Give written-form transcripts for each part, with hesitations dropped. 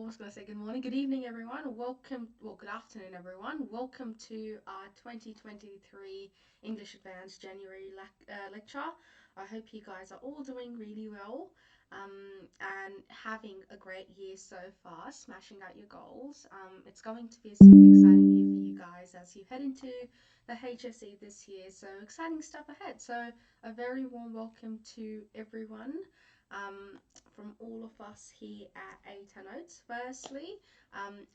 was going to say good morning, good evening, everyone. Good afternoon, everyone. Welcome to our 2023 English Advanced January lecture. I hope you guys are all doing really well and having a great year so far, smashing out your goals. It's going to be a super exciting year for you guys as you head into the HSC this year. So exciting stuff ahead. So a very warm welcome to everyone. From all of us here at ATAR Notes. Firstly,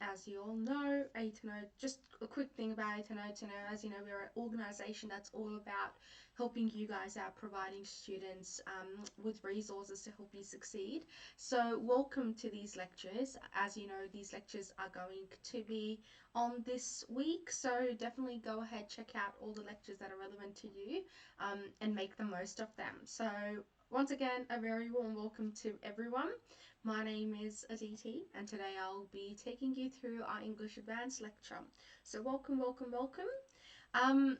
as you all know, ATAR Notes, just a quick thing about ATAR Notes, as you know, we're an organization that's all about helping you guys out, providing students with resources to help you succeed. So welcome to these lectures. As you know, these lectures are going to be on this week, so definitely go ahead, check out all the lectures that are relevant to you and make the most of them. So once again, a very warm welcome to everyone. My name is Aditi, and today I'll be taking you through our English Advanced lecture. So welcome, welcome, welcome. Um,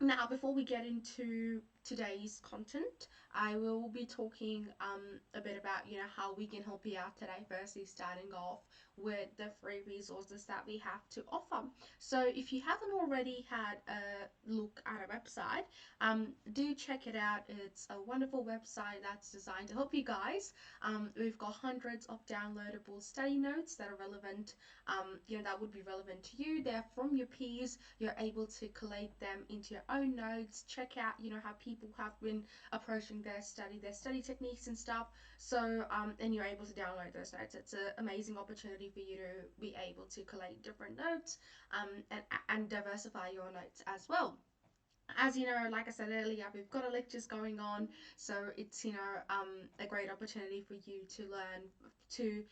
Now, before we get into today's content, I will be talking a bit about how we can help you out today. Firstly, starting off with the free resources that we have to offer. So, if you haven't already had a look at our website, do check it out. It's a wonderful website that's designed to help you guys. We've got hundreds of downloadable study notes that are relevant. That would be relevant to you. They're from your peers. You're able to collate them into your own notes, check out how people have been approaching their study techniques and stuff. So and you're able to download those notes. It's an amazing opportunity for you to be able to collate different notes and diversify your notes as well. As you know, like I said earlier, we've got lectures going on, so it's a great opportunity for you to learn, to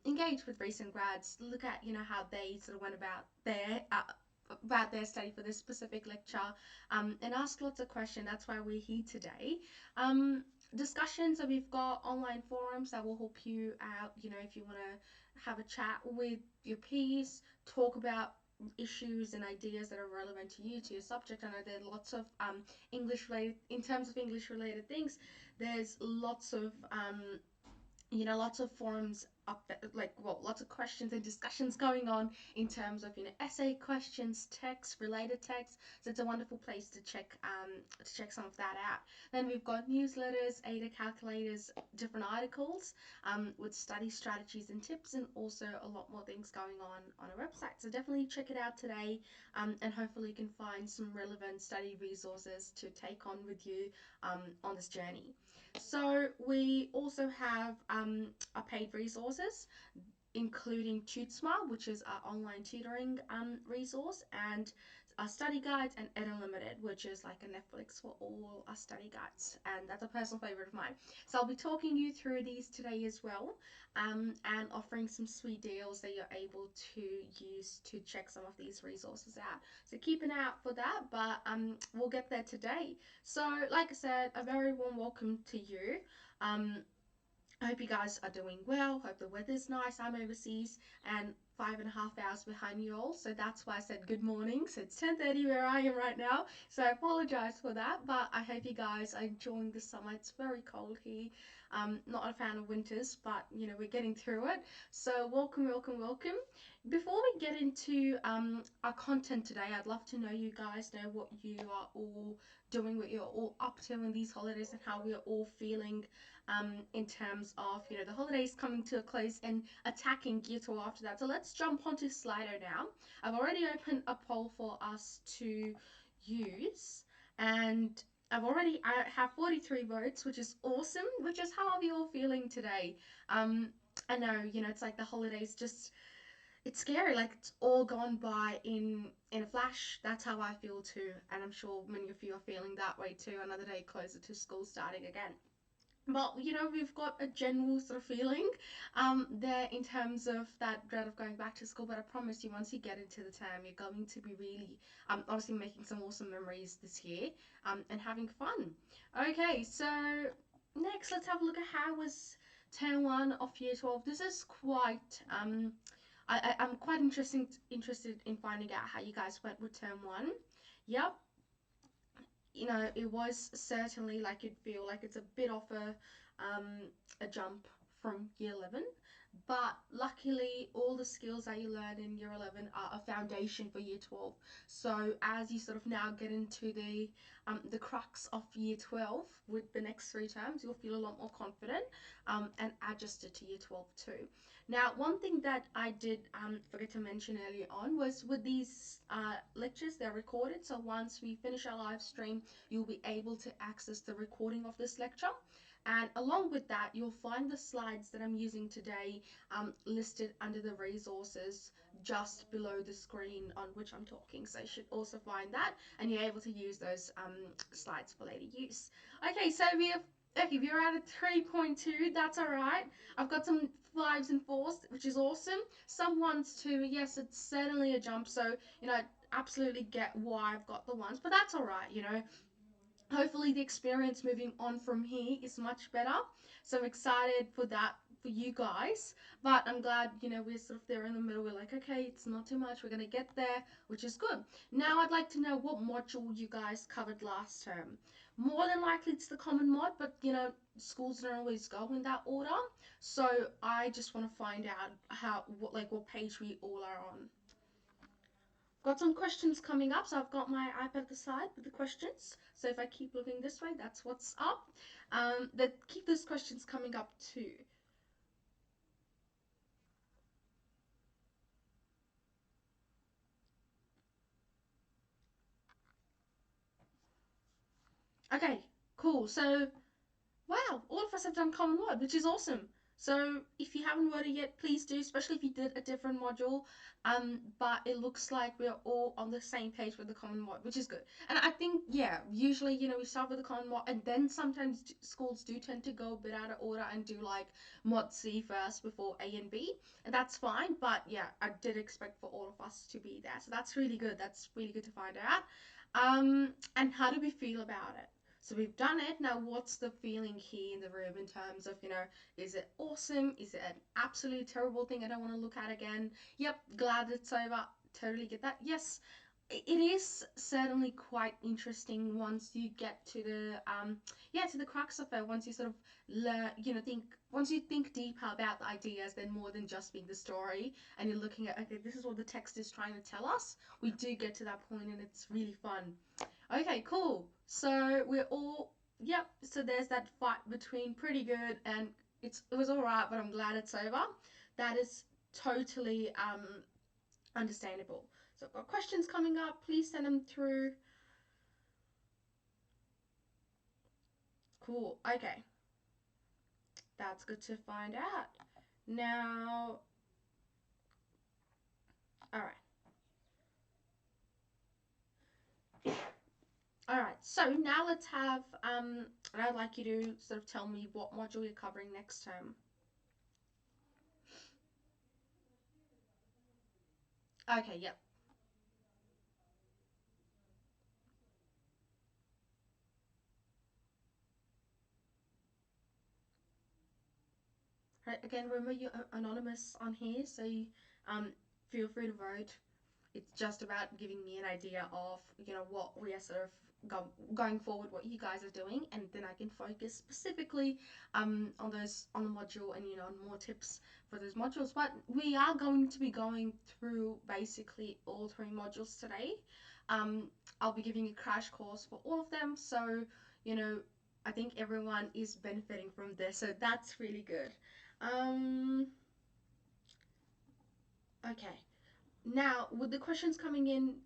engage with recent grads, look at how they sort of went about their study for this specific lecture, and ask lots of questions. That's why we're here today. Discussions, so we've got online forums that will help you out. If you want to have a chat with your peers, talk about issues and ideas that are relevant to you, to your subject. I know there are lots of English related, in terms of English related things, there's lots of lots of forums up there, lots of questions and discussions going on in terms of essay questions, text, related text. So it's a wonderful place to check some of that out. Then we've got newsletters, ATAR calculators, different articles with study strategies and tips, and also a lot more things going on our website. So definitely check it out today, and hopefully you can find some relevant study resources to take on with you on this journey. So we also have our paid resources, including TuteSmart, which is our online tutoring resource, and our study guides, and Ed Unlimited, which is like a Netflix for all our study guides, and that's a personal favorite of mine. So I'll be talking you through these today as well, and offering some sweet deals that you're able to use to check some of these resources out. So keep an eye out for that, but we'll get there today. So like I said, a very warm welcome to you. I hope you guys are doing well. Hope the weather's nice. I'm overseas and 5.5 hours behind you all, so that's why I said good morning. So it's 10:30 where I am right now, so I apologize for that, but I hope you guys are enjoying the summer. It's very cold here. Not a fan of winters, but we're getting through it. So welcome, welcome, welcome. Before we get into our content today, I'd love to know you guys, know what you are all doing, what you're all up to in these holidays, and how we're all feeling in terms of the holidays coming to a close and attacking year 12 after that. So let's jump onto Slido now. I've already opened a poll for us to use, and I have 43 votes, which is awesome. Which is, how are you all feeling today? I know it's like the holidays, just it's scary, like it's all gone by in a flash. That's how I feel too, and I'm sure many of you are feeling that way too. Another day closer to school starting again. But we've got a general sort of feeling there in terms of that dread of going back to school. But I promise you, once you get into the term, you're going to be really obviously making some awesome memories this year and having fun. Okay, so next let's have a look at how was term 1 of year 12. This is quite I'm quite interested in finding out how you guys went with term 1. Yep, it was certainly, like, you'd feel like it's a bit of a jump from year 11. but luckily all the skills that you learn in year 11 are a foundation for year 12. So as you sort of now get into the crux of year 12 with the next 3 terms, you'll feel a lot more confident and adjusted to year 12 too. Now, one thing that I did forget to mention earlier on was with these lectures, they're recorded. So once we finish our live stream, you'll be able to access the recording of this lecture. And along with that, you'll find the slides that I'm using today listed under the resources just below the screen on which I'm talking. So you should also find that, and you're able to use those slides for later use. Okay, so if you're at a 3.2, that's all right. I've got some 5s and 4s, which is awesome. Some 1s too. Yes, it's certainly a jump. So, I absolutely get why I've got the 1s, but that's all right. Hopefully the experience moving on from here is much better. So I'm excited for that for you guys. But I'm glad, we're sort of there in the middle. We're like, okay, it's not too much. We're going to get there, which is good. Now I'd like to know what module you guys covered last term. More than likely it's the common mod, but schools don't always go in that order. So I just want to find out what page we all are on. Got some questions coming up, so I've got my iPad at the side with the questions. So if I keep looking this way, that's what's up. Keep those questions coming up too. Okay, cool. So wow, all of us have done Common Word, which is awesome. So if you haven't worded yet, please do, especially if you did a different module. But it looks like we're all on the same page with the Common Mod, which is good. And I think, yeah, usually, we start with the Common Mod, and then sometimes schools do tend to go a bit out of order and do like Mod C first before A and B, and that's fine. But yeah, I did expect for all of us to be there, so that's really good. That's really good to find out. And how do we feel about it? So we've done it. Now, what's the feeling here in the room in terms of, is it awesome? Is it an absolutely terrible thing I don't want to look at again? Yep, glad it's over. Totally get that. Yes, it is certainly quite interesting once you get to the crux of it. Once you sort of learn, once you think deeper about the ideas, then more than just being the story, and you're looking at, okay, this is what the text is trying to tell us. We do get to that point, and it's really fun. Okay, cool. So we're all, yep. So there's that fight between pretty good and it was all right, but I'm glad it's over. That is totally understandable. So I've got questions coming up. Please send them through. Cool. Okay. That's good to find out. Now, all right. All right. So now let's have and I'd like you to sort of tell me what module you're covering next term. Okay. Yep. Right, again, remember you're anonymous on here, so feel free to vote. It's just about giving me an idea of, what we are sort of going forward, what you guys are doing, and then I can focus specifically on the module and, on more tips for those modules. But we are going to be going through basically all 3 modules today. I'll be giving a crash course for all of them, so, I think everyone is benefiting from this, so that's really good. Okay. Now, with the questions coming in,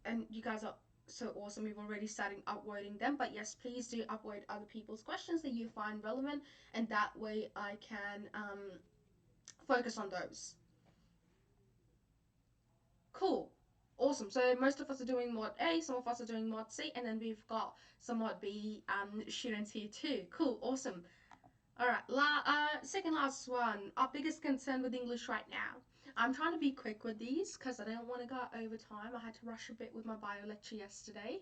and you guys are so awesome, we've already started uploading them, but yes, please do upload other people's questions that you find relevant, and that way I can focus on those. Cool. Awesome. So most of us are doing mod A, some of us are doing mod C, and then we've got some mod B students here too. Cool. Awesome. All right, second last one. Our biggest concern with English right now. I'm trying to be quick with these because I don't want to go over time. I had to rush a bit with my bio lecture yesterday.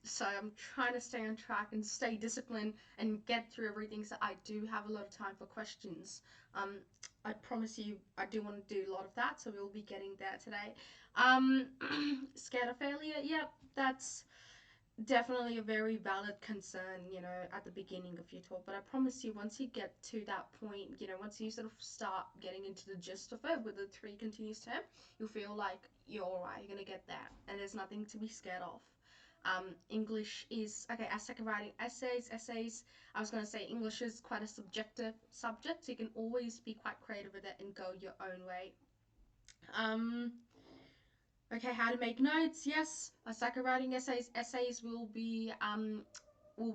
So I'm trying to stay on track and stay disciplined and get through everything, so I do have a lot of time for questions. I promise you I do want to do a lot of that, so we'll be getting there today. Scared of failure? Yep, that's definitely a very valid concern, at the beginning of your talk. But I promise you, once you get to that point, once you sort of start getting into the gist of it with the three continuous term, you'll feel like you're alright, you're gonna get there, and there's nothing to be scared of. English is okay. As second writing essays. I was gonna say English is quite a subjective subject, so you can always be quite creative with it and go your own way. Um, Okay, how to make notes? Yes, psycho writing essays. Essays will be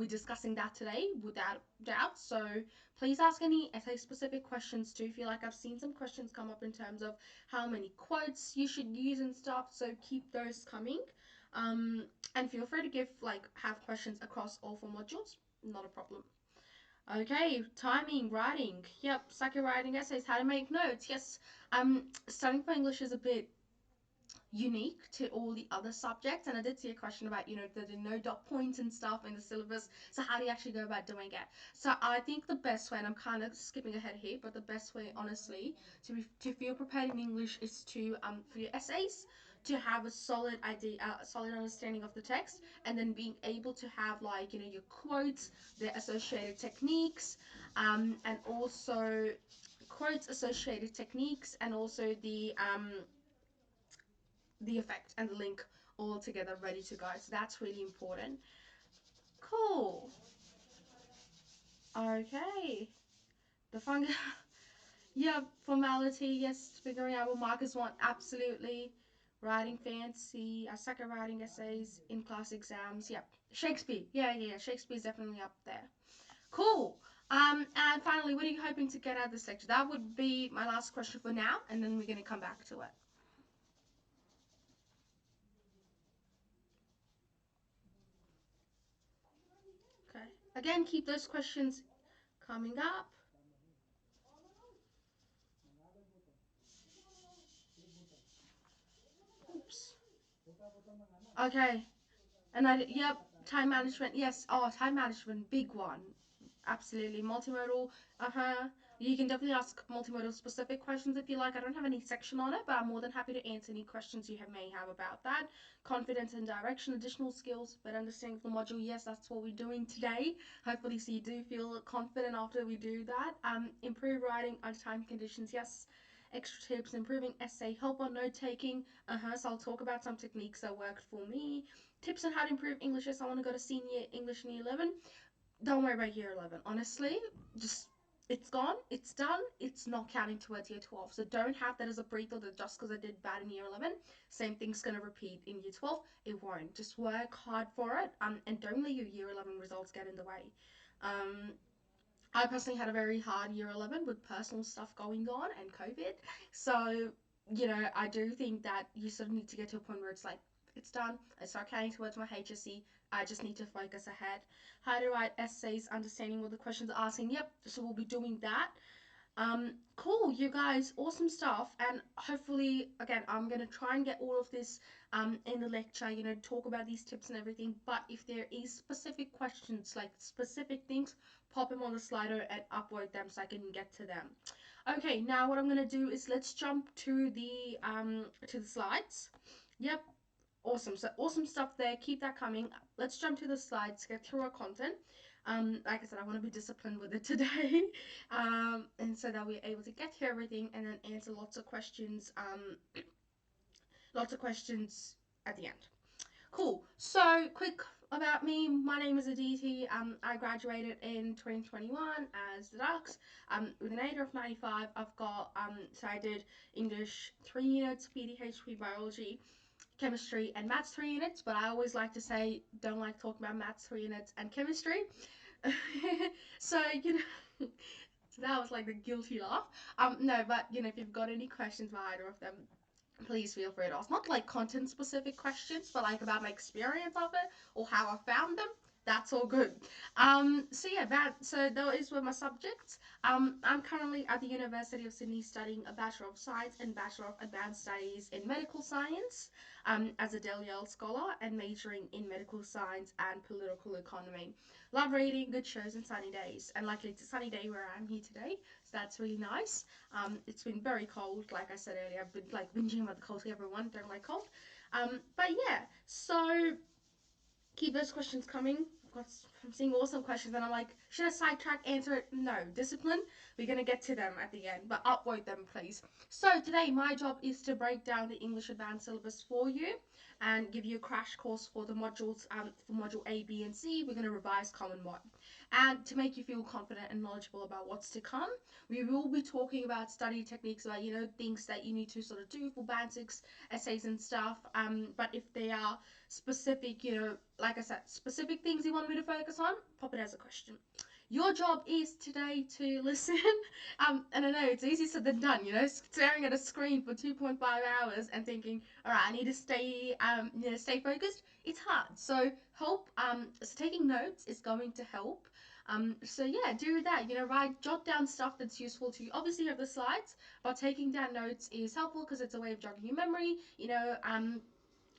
discussing that today without doubt. So please ask any essay specific questions too. Feel like I've seen some questions come up in terms of how many quotes you should use and stuff. So keep those coming. Um, and feel free to have questions across all four modules. Not a problem. Okay, timing, writing. Yep, psycho writing essays. How to make notes? Yes. Studying for English is a bit unique to all the other subjects, and I did see a question about the no dot points and stuff in the syllabus, so how do you actually go about doing it? So I think the best way, and I'm kind of skipping ahead here, but the best way honestly to feel prepared in English is to for your essays to have a solid idea, a solid understanding of the text, and then being able to have your quotes, the associated techniques, and also quotes, associated techniques, and also the effect and the link all together ready to go. So that's really important. Cool. Okay. The fun. Yeah, formality. Yes, figuring out what markers want. Absolutely. Writing fancy. I suck at writing essays in class exams. Yep. Shakespeare. Yeah. Shakespeare's definitely up there. Cool. And finally, what are you hoping to get out of this lecture? That would be my last question for now, and then we're going to come back to it. Okay. Again, keep those questions coming up. Oops. Okay. And yep, time management. Yes. Oh, time management, big one. Absolutely. Multimodal. Uh-huh. You can definitely ask multimodal specific questions if you like. I don't have any section on it, but I'm more than happy to answer any questions you may have about that. Confidence and direction, additional skills, better understanding of the module. Yes, that's what we're doing today. Hopefully, so you do feel confident after we do that. Improve writing under time conditions. Yes. Extra tips, improving essay, help on note taking. So I'll talk about some techniques that worked for me. Tips on how to improve English as I want to go to senior English in year 11. Don't worry about year 11. Honestly, just it's gone, it's done, it's not counting towards year 12. So don't have that as a breather that just because I did bad in year 11, same thing's going to repeat in year 12. It won't. Just work hard for it, and don't let your year 11 results get in the way. Um, I personally had a very hard year 11 with personal stuff going on and COVID. So, I do think that you sort of need to get to a point where it's like, it's done. I start counting towards my HSC. I just need to focus ahead. How to write essays, understanding what the questions are asking. Yep, so we'll be doing that. Cool, you guys, awesome stuff. And hopefully, again, I'm going to try and get all of this in the lecture, talk about these tips and everything. But if there is specific questions, like specific things, pop them on the slido and upload them so I can get to them. Okay, now what I'm going to do is let's jump to the slides. Yep, awesome. So awesome stuff there. Keep that coming. Let's jump to the slides, get through our content. Like I said, I want to be disciplined with it today, and so that we're able to get through everything and then answer lots of questions. Lots of questions at the end. Cool. So quick about me. My name is Aditi. I graduated in 2021 as the Ducks. With an ATAR of 95. I've got so I did English 3 units, PDHP biology, chemistry, and maths 3 units, but I always like to say don't like talking about maths 3 units and chemistry. So so that was like the guilty laugh. No, but if you've got any questions about either of them, please feel free to ask. Not like content specific questions, but like about my experience of it or how I found them. That's all good. So yeah, so those were my subjects. I'm currently at the University of Sydney studying a Bachelor of Science and Bachelor of Advanced Studies in Medical Science as a Del Yale scholar and majoring in medical science and political economy. Love reading, good shows, and sunny days. And luckily, it's a sunny day where I'm here today, so that's really nice. It's been very cold, like I said earlier. I've been like whinging about the cold to everyone. Don't like cold. But yeah, so Keep those questions coming. I'm seeing awesome questions, and I'm like, should I sidetrack, answer it? No, discipline. We're gonna get to them at the end, but upvote them, please. So today, my job is to break down the English Advanced syllabus for you, and give you a crash course for the modules. For module A, B, and C, we're gonna revise Common Mod, and to make you feel confident and knowledgeable about what's to come, we will be talking about study techniques, about things that you need to sort of do for Band 6 essays and stuff. But if they are specific, like I said, specific things you want me to focus on, pop it as a question. Your job is today to listen. And I know it's easier said than done, staring at a screen for 2.5 hours and thinking, all right, I need to stay focused. It's hard. So taking notes is going to help. So yeah, do that. Jot down stuff that's useful to you. Obviously, you have the slides, but taking down notes is helpful because it's a way of jogging your memory.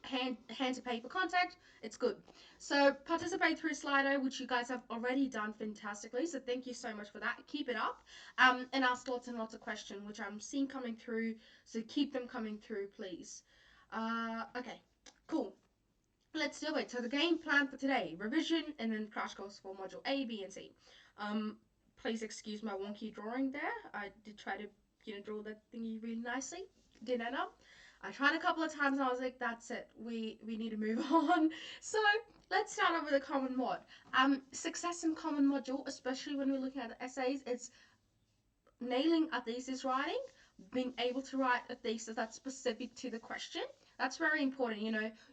Hand to paper contact, it's good. So participate through Slido, which you guys have already done fantastically, so thank you so much for that. Keep it up, and ask lots and lots of questions, which I'm seeing coming through, so keep them coming through, please. Okay, cool. Let's do it. So the game plan for today: revision and then crash course for module A, B, and C. Please excuse my wonky drawing there. I did try to draw that thingy really nicely. Didn't end up. I tried a couple of times and I was like, that's it. We need to move on. So let's start off with a common mod. Success in common module, especially when we're looking at the essays, it's nailing a thesis writing, being able to write a thesis that's specific to the question. That's very important.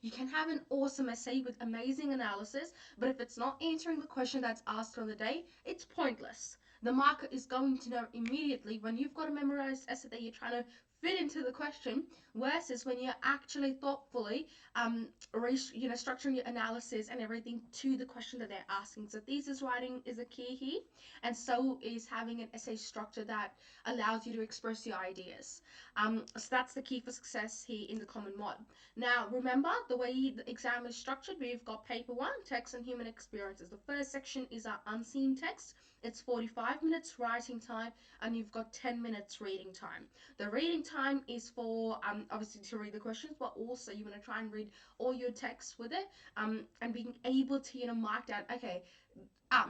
You can have an awesome essay with amazing analysis, but if it's not answering the question that's asked on the day, it's pointless. The marker is going to know immediately when you've got a memorized essay that you're trying to fit into the question, versus when you're actually thoughtfully structuring your analysis and everything to the question that they're asking. So thesis writing is a key here, and so is having an essay structure that allows you to express your ideas. So that's the key for success here in the common mod. Now remember, the way the exam is structured, we've got paper 1, text and human experiences. The first section is our unseen text. It's 45 minutes writing time, and you've got 10 minutes reading time. The reading time is for obviously to read the questions, but also you want to try and read all your text with it, and being able to mark down, okay.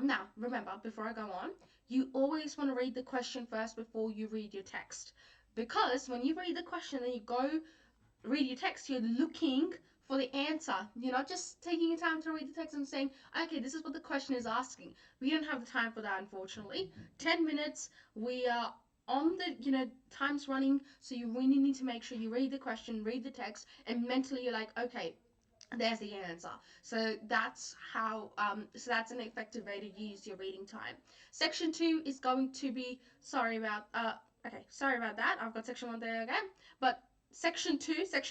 Now remember, before I go on, you always want to read the question first before you read your text, because when you read the question and you go read your text, you're looking for the answer. You're not just taking your time to read the text and saying, okay, this is what the question is asking. We don't have the time for that, unfortunately. 10 minutes, we are on the, time's running, so you really need to make sure you read the question, read the text, and mentally you're like, okay, there's the answer. So that's how that's an effective way to use your reading time. Section 2 is going to be, sorry about that, I've got section 1 there again, but section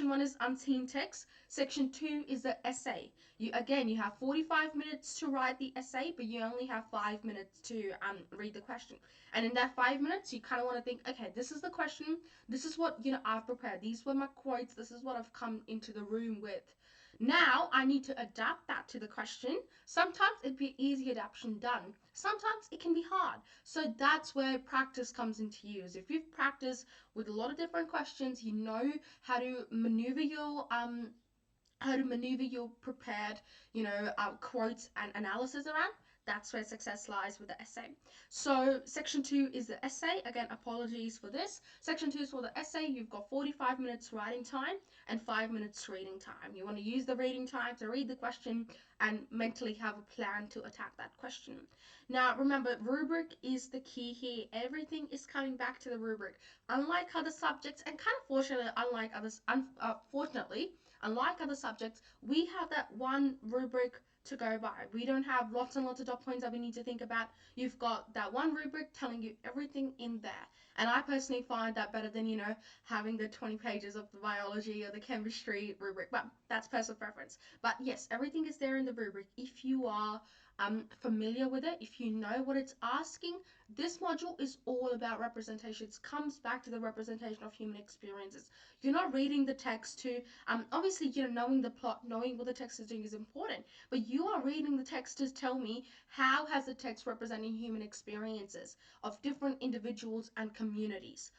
1 is unseen text. Section 2 is the essay. You have 45 minutes to write the essay, but you only have 5 minutes to read the question. And in that 5 minutes, you kind of want to think, okay, this is the question, this is what I've prepared, these were my quotes, this is what I've come into the room with. Now I need to adapt that to the question. Sometimes it'd be easy adaptation done. Sometimes it can be hard. So that's where practice comes into use. If you've practiced with a lot of different questions, you know how to maneuver your prepared, quotes and analysis around. That's where success lies with the essay. So section 2 is the essay. Again, apologies for this. Section 2 is for the essay. You've got 45 minutes writing time and 5 minutes reading time. You want to use the reading time to read the question and mentally have a plan to attack that question. Now, remember, rubric is the key here. Everything is coming back to the rubric. Unlike other subjects, and kind of fortunately, unlike other subjects, we have that one rubric to go by. We don't have lots and lots of dot points that we need to think about. You've got that one rubric telling you everything in there. And I personally find that better than, having the 20 pages of the biology or the chemistry rubric. But that's personal preference. But yes, everything is there in the rubric. If you are familiar with it, if you know what it's asking, this module is all about representation. It comes back to the representation of human experiences. You're not reading the text to, obviously, knowing the plot, knowing what the text is doing is important, but you are reading the text to tell me how has the text representing human experiences of different individuals and communities.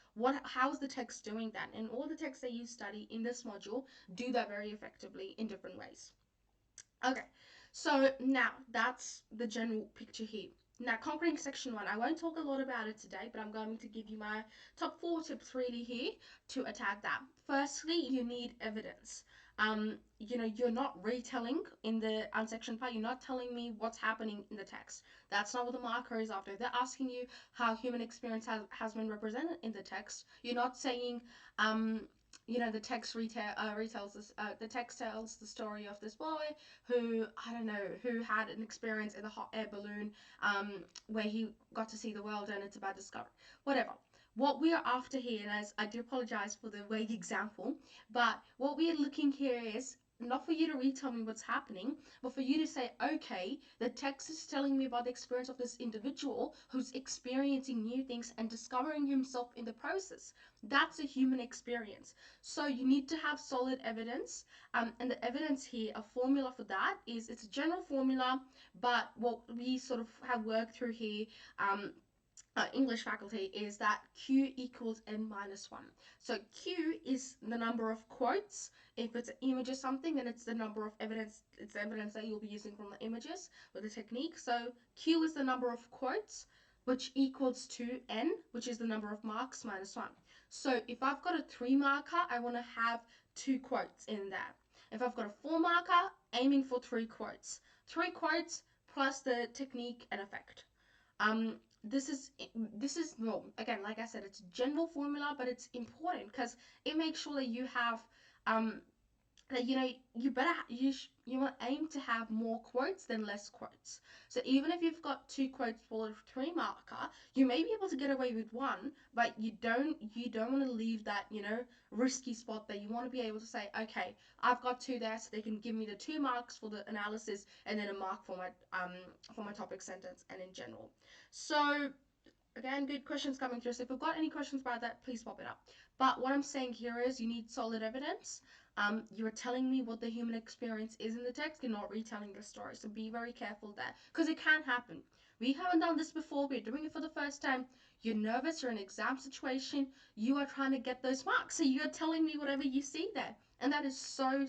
How is the text doing that? And all the texts that you study in this module do that very effectively in different ways. Okay, So now that's the general picture here. Now, conquering section one, I won't talk a lot about it today, but I'm going to give you my top 4 tips really here to attack that. Firstly, you need evidence. You're not retelling in the section part. You're not telling me what's happening in the text. That's not what the marker is after. They're asking you how human experience has been represented in the text. You're not saying, the text retells this. The text tells the story of this boy who, I don't know, who had an experience in the hot air balloon, where he got to see the world, and it's about discovery. Whatever. What we are after here, and as I do apologize for the vague example, but what we are looking here is not for you to retell me what's happening, but for you to say, okay, the text is telling me about the experience of this individual who's experiencing new things and discovering himself in the process. That's a human experience. So you need to have solid evidence, and the evidence here, a formula for that is, it's a general formula, but what we sort of have worked through here, English faculty, is that Q equals N minus 1. So Q is the number of quotes. If it's an image or something, then it's the number of evidence, it's the evidence that you'll be using from the images with the technique. So Q is the number of quotes, which equals to N, which is the number of marks minus 1. So if I've got a 3 marker, I want to have 2 quotes in there. If I've got a 4 marker, aiming for 3 quotes. 3 quotes plus the technique and effect. This is, well, again, like I said, it's general formula, but it's important because it makes sure that you have, that you want to aim to have more quotes than less quotes. So even if you've got 2 quotes for a 3 marker, you may be able to get away with 1, but you don't want to leave that, risky spot that you want to be able to say, okay, I've got 2 there, so they can give me the 2 marks for the analysis and then a mark for my topic sentence and in general. So again, good questions coming through. So if you've got any questions about that, please pop it up. But what I'm saying here is you need solid evidence. You're telling me what the human experience is in the text. You're not retelling the story. So be very careful there, because it can happen. We haven't done this before. We're doing it for the first time. You're nervous. You're in an exam situation. You are trying to get those marks. So you're telling me whatever you see there. And that is so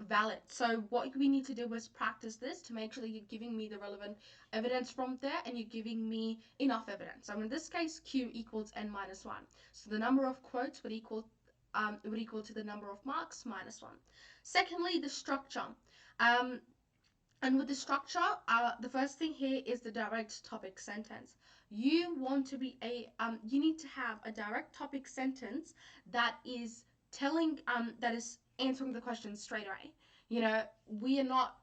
valid. So what we need to do is practice this to make sure that you're giving me the relevant evidence from there, and you're giving me enough evidence. So in this case, Q equals N minus 1. So the number of quotes would equal to the number of marks minus 1. Secondly, the structure. And with the structure, the first thing here is the direct topic sentence. You want to be you need to have a direct topic sentence that is that is answering the question straight away. We are not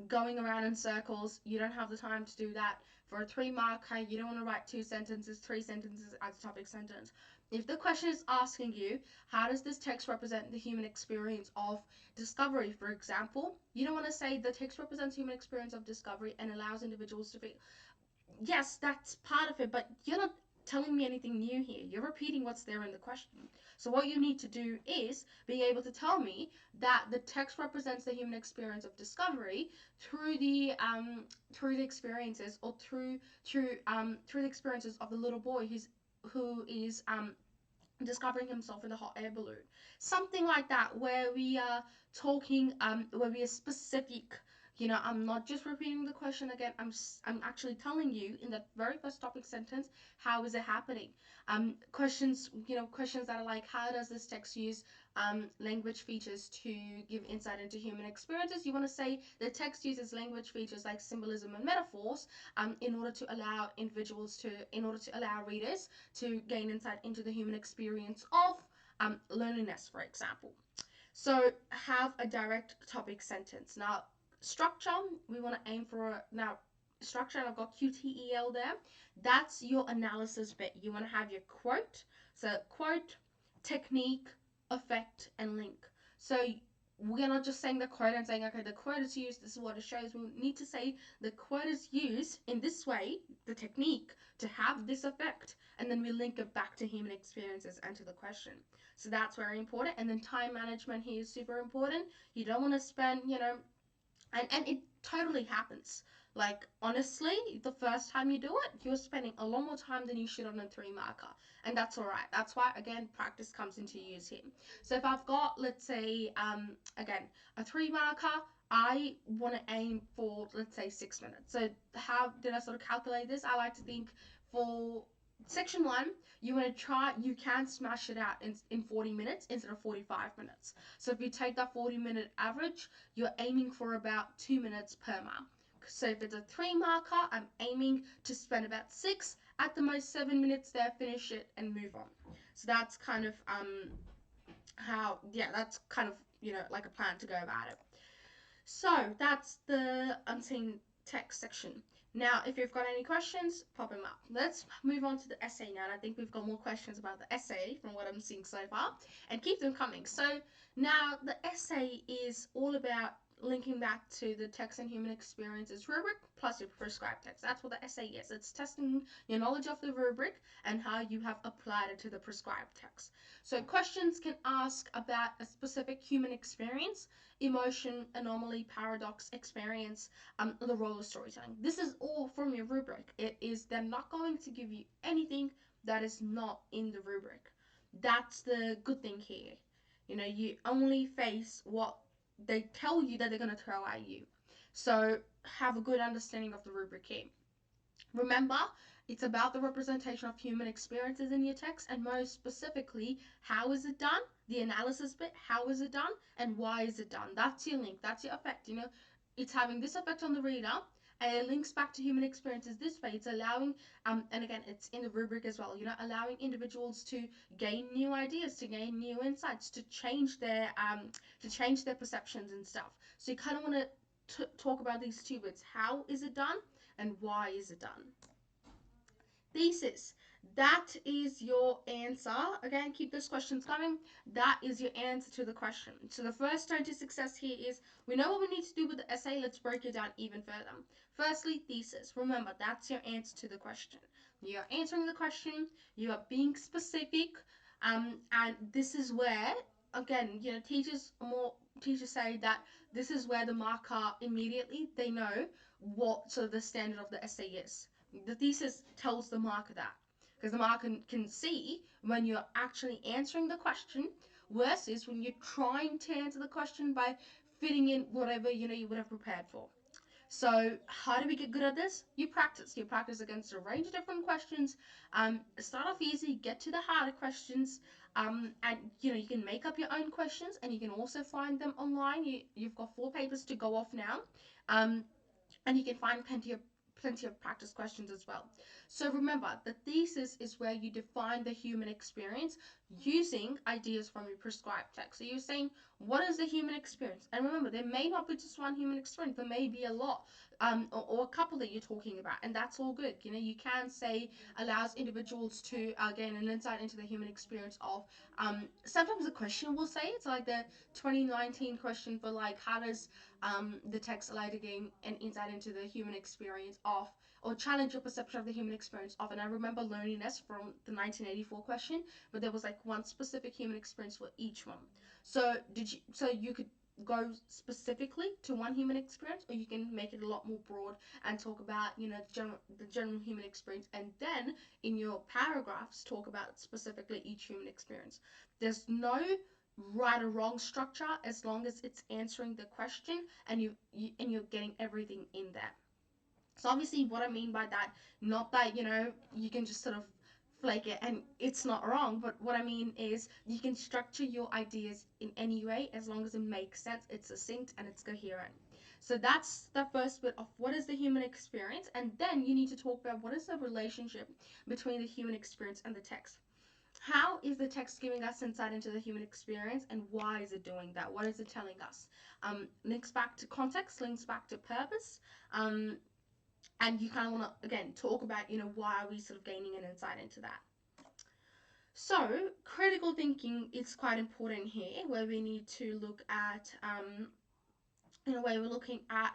going around in circles. You don't have the time to do that. For a 3 marker, you don't want to write 2 sentences, 3 sentences as a topic sentence. If the question is asking you, how does this text represent the human experience of discovery, for example, you don't want to say the text represents human experience of discovery and allows individuals to feel. Yes, that's part of it, but you're not telling me anything new here. You're repeating what's there in the question. So what you need to do is be able to tell me that the text represents the human experience of discovery through the experiences, or through the experiences of the little boy who is discovering himself in the hot air balloon. Something like that, where we are talking, where we are specific. I'm not just repeating the question again. I'm actually telling you in the very first topic sentence, how is it happening? Questions that are like, how does this text use language features to give insight into human experiences? You want to say the text uses language features like symbolism and metaphors, in order to allow readers to gain insight into the human experience of loneliness, for example. So have a direct topic sentence. Now, structure, we want to aim for structure, and I've got QTEL there. That's your analysis bit. You want to have your quote. So quote, technique, effect, and link. So we're not just saying the quote and saying, okay, the quote is used, this is what it shows. We need to say the quote is used in this way, the technique, to have this effect, and then we link it back to human experiences and to the question. So that's very important. And then time management here is super important. You don't want to spend, and it totally happens. Like, honestly, the first time you do it, you're spending a lot more time than you should on a 3 marker. And that's all right. That's why, again, practice comes into use here. So if I've got, let's say, again, a 3 marker, I want to aim for, let's say, 6 minutes. So how did I sort of calculate this? I like to think for section one, you can smash it out in 40 minutes instead of 45 minutes. So if you take that 40-minute average, you're aiming for about 2 minutes per mark. So if it's a 3 marker, I'm aiming to spend about 6, at the most 7 minutes there, finish it and move on. So that's kind of that's kind of, like a plan to go about it. So that's the unseen text section. Now, if you've got any questions, pop them up. Let's move on to the essay now. And I think we've got more questions about the essay from what I'm seeing so far, and keep them coming. So now the essay is all about linking back to the text and human experiences rubric plus your prescribed text. That's what the essay is. It's testing your knowledge of the rubric and how you have applied it to the prescribed text. So questions can ask about a specific human experience, emotion, anomaly, paradox, experience, the role of storytelling. This is all from your rubric. They're not going to give you anything that is not in the rubric. That's the good thing here. You only face what they tell you that they're going to throw at you. So have a good understanding of the rubric here. Remember, it's about the representation of human experiences in your text, and most specifically, how is it done? The analysis bit, how is it done, and why is it done? That's your link, that's your effect. It's having this effect on the reader, and it links back to human experiences this way. It's allowing, and again, it's in the rubric as well, allowing individuals to gain new ideas, to gain new insights, to change their perceptions and stuff. So you kind of want to talk about these two bits. How is it done? And why is it done? Thesis. That is your answer. Again, keep those questions coming. That is your answer to the question. So the first stone to success here is, we know what we need to do with the essay. Let's break it down even further. Firstly, thesis. Remember, that's your answer to the question. You are answering the question. You are being specific. And this is where, again, teachers say that this is where the marker immediately, they know what sort of the standard of the essay is. The thesis tells the marker that, because the marker can see when you're actually answering the question versus when you're trying to answer the question by fitting in whatever you would have prepared for. So how do we get good at this? You practice against a range of different questions. Start off easy, get to the harder questions, and you can make up your own questions, and you can also find them online. You've got 4 papers to go off now, and you can find plenty of practice questions as well. So remember, the thesis is where you define the human experience using ideas from your prescribed text. So you're saying, what is the human experience? And remember, there may not be just one human experience. There may be a lot, or a couple that you're talking about, and that's all good. You can say allows individuals to gain an insight into the human experience of. Sometimes the question will say it's like the 2019 question for like, how does the text allow to gain an insight into the human experience of, or challenge your perception of the human experience of. And I remember learning this from the 1984 question, but there was like one specific human experience for each one. So you could go specifically to one human experience, or you can make it a lot more broad and talk about the general human experience, and then in your paragraphs talk about specifically each human experience. There's no right or wrong structure as long as it's answering the question and you're getting everything in there. So obviously what I mean by that, not that you can just sort of flake it and it's not wrong, but what I mean is you can structure your ideas in any way as long as it makes sense, it's succinct, and it's coherent. So that's the first bit of what is the human experience, and then you need to talk about what is the relationship between the human experience and the text. How is the text giving us insight into the human experience, and why is it doing that? What is it telling us? Links back to context, links back to purpose, and you kind of want to, again, talk about, why are we sort of gaining an insight into that. So critical thinking is quite important here, where we need to look at, in a way, we're looking at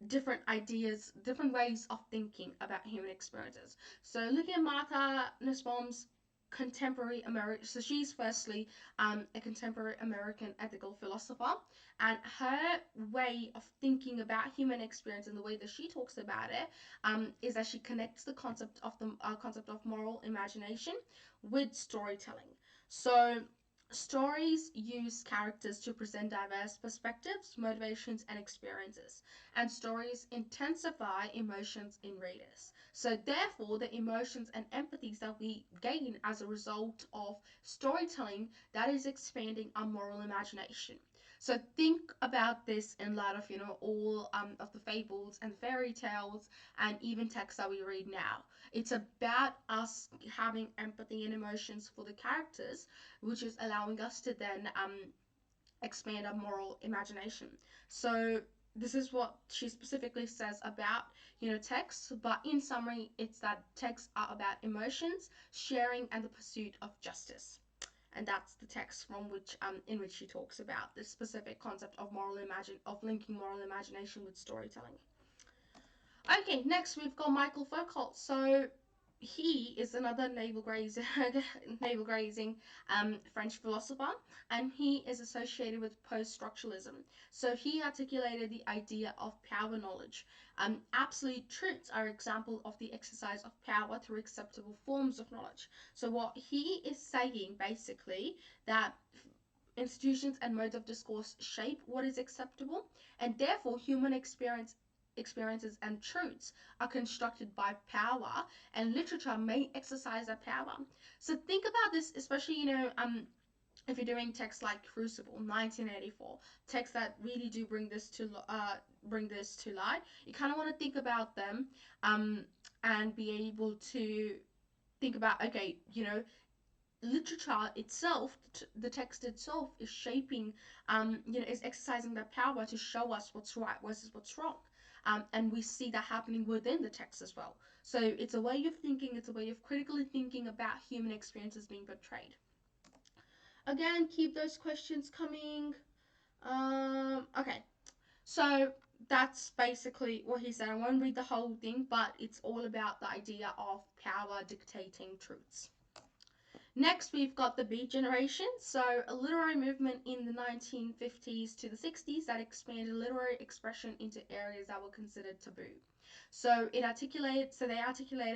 different ideas, different ways of thinking about human experiences. So looking at Martha Nussbaum's contemporary American, so she's firstly a contemporary American ethical philosopher, and her way of thinking about human experience and the way that she talks about it is that she connects the concept of moral imagination with storytelling. So Stories use characters to present diverse perspectives, motivations, and experiences, and stories intensify emotions in readers. So, therefore, the emotions and empathies that we gain as a result of storytelling, that is expanding our moral imagination. So think about this in light of all of the fables and fairy tales and even texts that we read now. It's about us having empathy and emotions for the characters, which is allowing us to then expand our moral imagination. So this is what she specifically says about texts, but in summary, it's that texts are about emotions, sharing, and the pursuit of justice. And that's the text from which in which she talks about this specific concept of linking moral imagination with storytelling. Okay, next we've got Michael Foucault. So he is another navel grazing French philosopher, and he is associated with post-structuralism. So he articulated the idea of power knowledge. Absolute truths are example of the exercise of power through acceptable forms of knowledge. So what he is saying basically that institutions and modes of discourse shape what is acceptable, and therefore human experiences and truths are constructed by power, and literature may exercise that power. So think about this, especially if you're doing texts like Crucible 1984, texts that really do bring this to light. You kind of want to think about them and be able to think about, okay, literature itself, the text itself is shaping, is exercising that power to show us what's right versus what's wrong. And we see that happening within the text as well. So it's a way of thinking, it's a way of critically thinking about human experiences being portrayed. Again, keep those questions coming. Okay, so that's basically what he said. I won't read the whole thing, but it's all about the idea of power dictating truths. Next, we've got the Beat Generation, so a literary movement in the 1950s to the 60s that expanded literary expression into areas that were considered taboo. So they articulated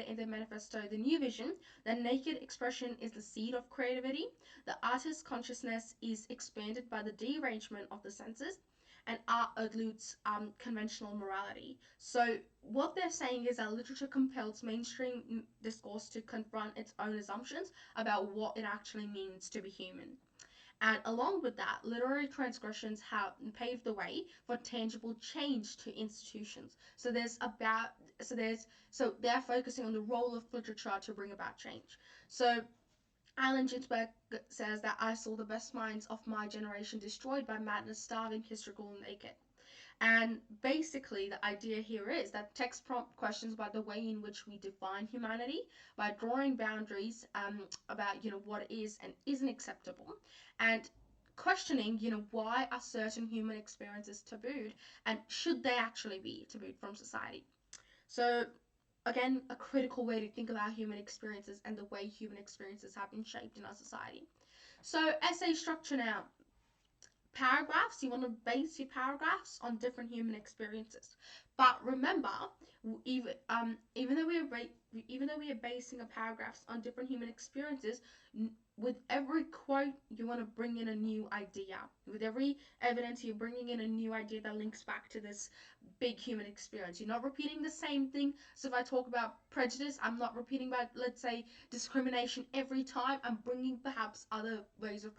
in their manifesto the new vision that naked expression is the seed of creativity, the artist's consciousness is expanded by the derangement of the senses, and art eludes conventional morality. So what they're saying is that literature compels mainstream discourse to confront its own assumptions about what it actually means to be human. And along with that, literary transgressions have paved the way for tangible change to institutions. So they're focusing on the role of literature to bring about change. So Allen Ginsberg says that I saw the best minds of my generation destroyed by madness, starving, hysterical, and naked. And basically, the idea here is that text prompt questions about the way in which we define humanity by drawing boundaries about what is and isn't acceptable, and questioning why are certain human experiences tabooed and should they actually be tabooed from society. So again, a critical way to think about human experiences and the way human experiences have been shaped in our society. So essay structure now. Paragraphs, you want to base your paragraphs on different human experiences. But remember, even though we are basing our paragraphs on different human experiences, with every quote you want to bring in a new idea. With every evidence you're bringing in a new idea that links back to this big human experience. You're not repeating the same thing. So if I talk about prejudice, I'm not repeating about, let's say, discrimination every time. I'm bringing perhaps other ways of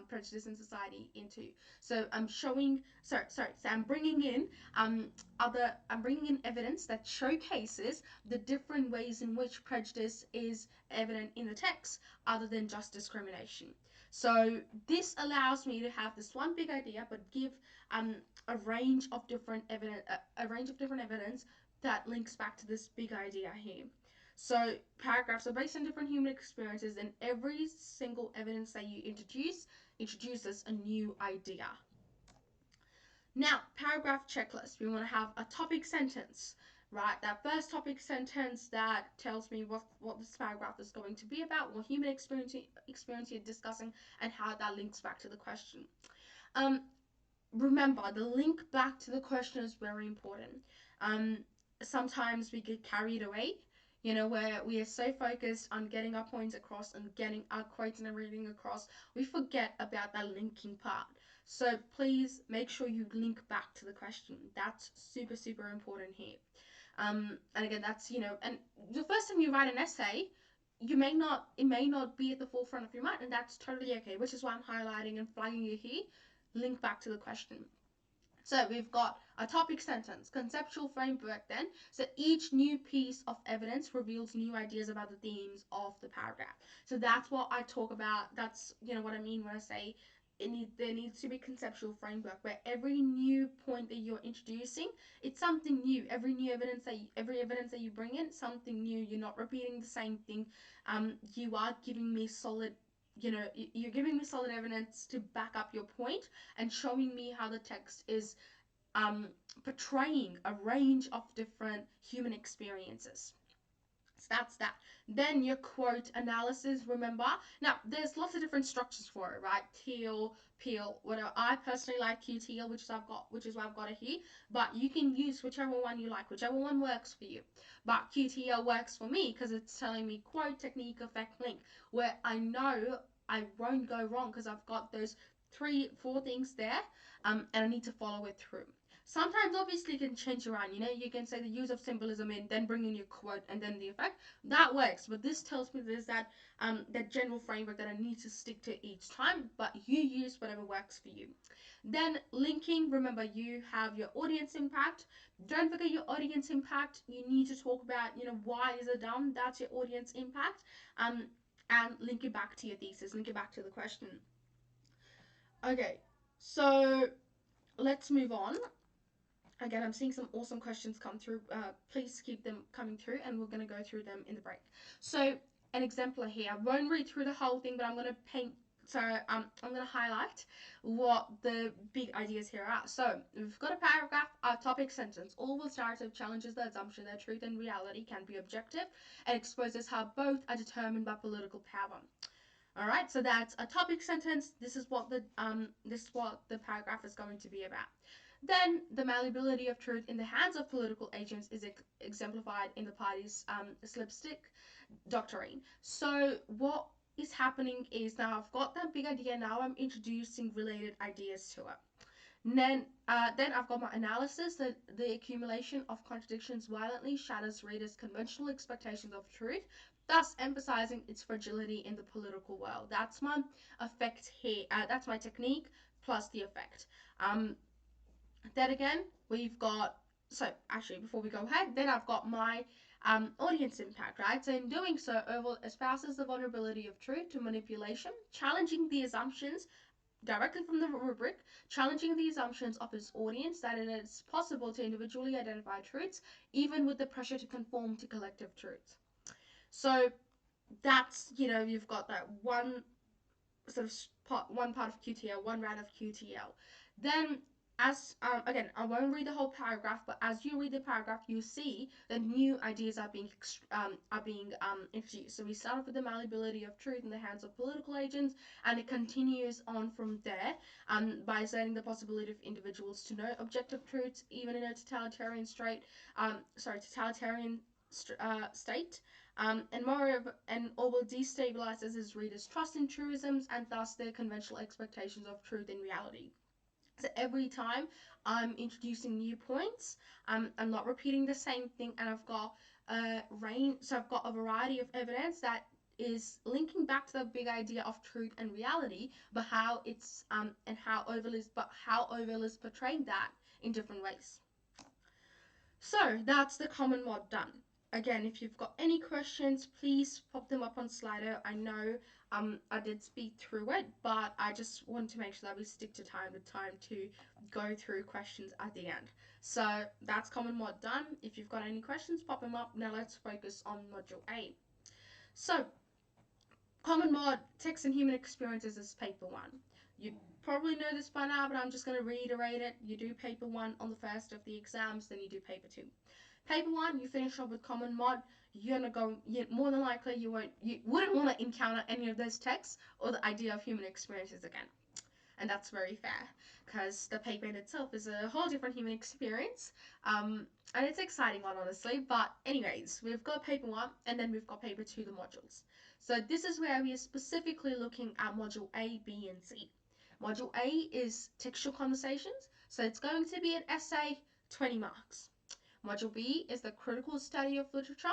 prejudice in society into. So I'm I'm bringing in evidence that showcases the different ways in which prejudice is evident in the text, other than just discrimination. So this allows me to have this one big idea, but give a range of different evidence that links back to this big idea here. So paragraphs are based on different human experiences, and every single evidence that you introduces a new idea. Now, paragraph checklist. We want to have a topic sentence, right? That first topic sentence that tells me what this paragraph is going to be about, what human experience you're discussing, and how that links back to the question. Remember, the link back to the question is very important. Sometimes we get carried away. where we are so focused on getting our points across and getting our quotes and everything across, we forget about that linking part. So please make sure you link back to the question. That's super, super important here. And again, that's, and the first time you write an essay, it may not be at the forefront of your mind, and that's totally okay, which is why I'm highlighting and flagging you here. Link back to the question. So we've got a topic sentence, conceptual framework then. So each new piece of evidence reveals new ideas about the themes of the paragraph. So that's what I talk about. That's, what I mean when I say there needs to be conceptual framework where every new point that you're introducing, it's something new. Every evidence that you bring in, something new. You're not repeating the same thing. You are giving me solid you're giving me solid evidence to back up your point and showing me how the text is portraying a range of different human experiences. So that's that. Then your quote analysis, remember. Now, there's lots of different structures for it, right? Teal, peel, whatever. I personally like QTL, which is why I've got it here. But you can use whichever one you like, whichever one works for you. But QTL works for me because it's telling me quote, technique, effect, link, where I know I won't go wrong because I've got those 3-4 things there, and I need to follow it through. Sometimes, obviously, you can change around. You can say the use of symbolism in, then bring in your quote, and then the effect. That works, but this tells me there's that general framework that I need to stick to each time. But you use whatever works for you. Then linking. Remember, you have your audience impact. Don't forget your audience impact. You need to talk about, why is it done? That's your audience impact. And link it back to your thesis. Link it back to the question. Okay, so let's move on. Again, I'm seeing some awesome questions come through. Please keep them coming through, and we're going to go through them in the break. So, an exemplar here. I won't read through the whole thing, but I'm going to paint. So, I'm going to highlight what the big ideas here are. So, we've got a paragraph, a topic sentence. All this narrative challenges the assumption that truth and reality can be objective and exposes how both are determined by political power. All right, so that's a topic sentence. This is what the paragraph is going to be about. Then the malleability of truth in the hands of political agents is exemplified in the party's slipstick doctrine. So what is happening is now I've got that big idea. Now I'm introducing related ideas to it. And then I've got my analysis that the accumulation of contradictions violently shatters readers' conventional expectations of truth, thus emphasizing its fragility in the political world. That's my effect here. That's my technique plus the effect. Then again, we've got, so actually before we go ahead, then I've got my audience impact, right? So in doing so, Oval espouses the vulnerability of truth to manipulation, challenging the assumptions directly from the rubric, challenging the assumptions of its audience that it is possible to individually identify truths, even with the pressure to conform to collective truths. So that's, you've got that one sort of one part of QTL, one round of QTL. Then as again, I won't read the whole paragraph, but as you read the paragraph, you see that new ideas are being introduced. So we start off with the malleability of truth in the hands of political agents, and it continues on from there by asserting the possibility of individuals to know objective truths, even in a totalitarian state. And moreover, Orwell destabilizes his readers' trust in truisms and thus their conventional expectations of truth in reality. So every time I'm introducing new points, I'm not repeating the same thing, and I've got I've got a variety of evidence that is linking back to the big idea of truth and reality, but how Orwell is portraying that in different ways. So that's the common mod done. Again, if you've got any questions, please pop them up on Slido. I know I did speed through it, but I just want to make sure that we stick to time to go through questions at the end. So that's common mod done. If you've got any questions, pop them up. Now let's focus on module A. So common mod, text and human experiences is paper 1. You probably know this by now, but I'm just going to reiterate it. You do paper 1 on the first of the exams, then you do paper 2. Paper 1, you finish off with common mod. More than likely you wouldn't want to encounter any of those texts or the idea of human experiences again. and that's very fair because the paper in itself is a whole different human experience. And it's exciting one, honestly. But anyways, we've got paper 1 and then we've got paper 2, the modules. So this is where we are specifically looking at module A, B, and C. Module A is Textual Conversations, so it's going to be an essay, 20 marks. Module B is the critical study of literature.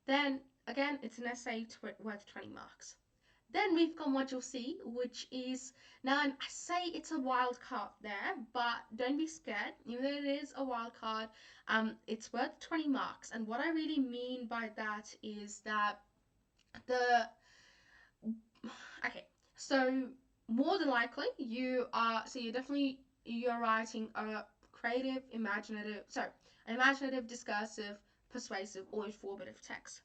Then again, it's an essay worth 20 marks. Then we've got module C, which is, now I say it's a wild card there, but don't be scared. Even though it is a wild card, it's worth 20 marks. And what I really mean by that is that the, okay, so more than likely you're writing a creative, imaginative, discursive, persuasive, or informative text.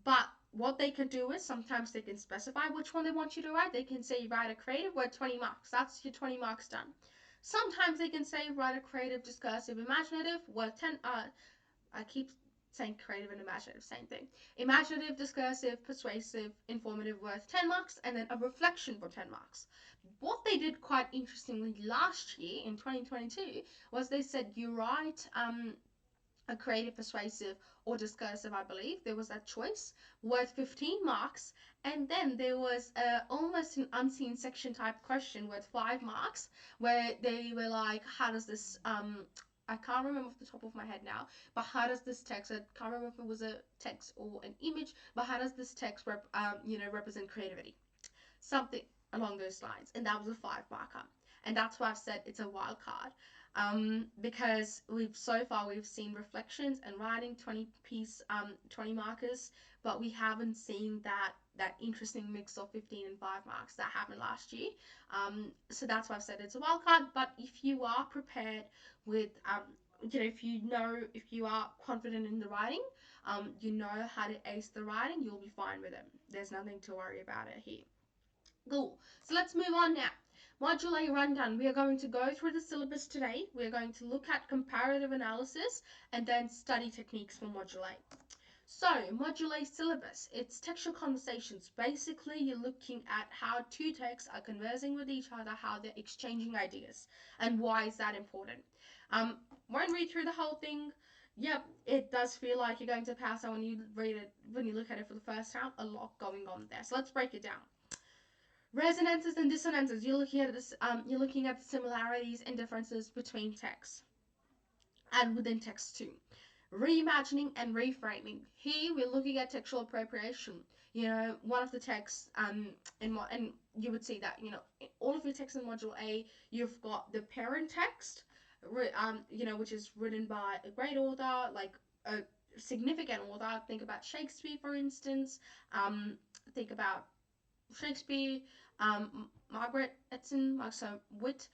But what they can do is sometimes they can specify which one they want you to write. They can say write a creative worth 20 marks. That's your 20 marks done. Sometimes they can say write a creative, discursive, imaginative worth 10. I keep saying creative and imaginative, same thing. Imaginative, discursive, persuasive, informative worth 10 marks, and then a reflection for 10 marks. What they did quite interestingly last year in 2022 was they said you write a creative, persuasive, or discursive, I believe. There was that choice, worth 15 marks. And then there was almost an unseen section type question worth 5 marks, where they were like, how does this, I can't remember off the top of my head now, but how does this text, I can't remember if it was a text or an image, but how does this text represent creativity? Something along those lines. And that was a 5 marker. And that's why I've said it's a wild card. Because we've seen reflections and writing 20 markers, but we haven't seen that interesting mix of 15 and 5 marks that happened last year. So that's why I've said it's a wild card. But if you are prepared with if you are confident in the writing, you know how to ace the writing, you'll be fine with it. There's nothing to worry about it here. Cool. So let's move on now. Module A rundown. We are going to go through the syllabus today. We are going to look at comparative analysis and then study techniques for Module A. So, Module A syllabus, it's textual conversations. Basically, you're looking at how two texts are conversing with each other, how they're exchanging ideas, and why is that important. Won't read through the whole thing. Yep, it does feel like you're going to pass out when you read it, when you look at it for the first time. A lot going on there. So let's break it down. Resonances and dissonances. You're looking at this. You're looking at the similarities and differences between texts and within text too. Reimagining and reframing. Here we're looking at textual appropriation. One of the texts, and you would see that in all of your texts in Module A, you've got the parent text, which is written by a great author, like a significant author. Think about Shakespeare, for instance. Think about Shakespeare, Margaret Atwood, so Wit,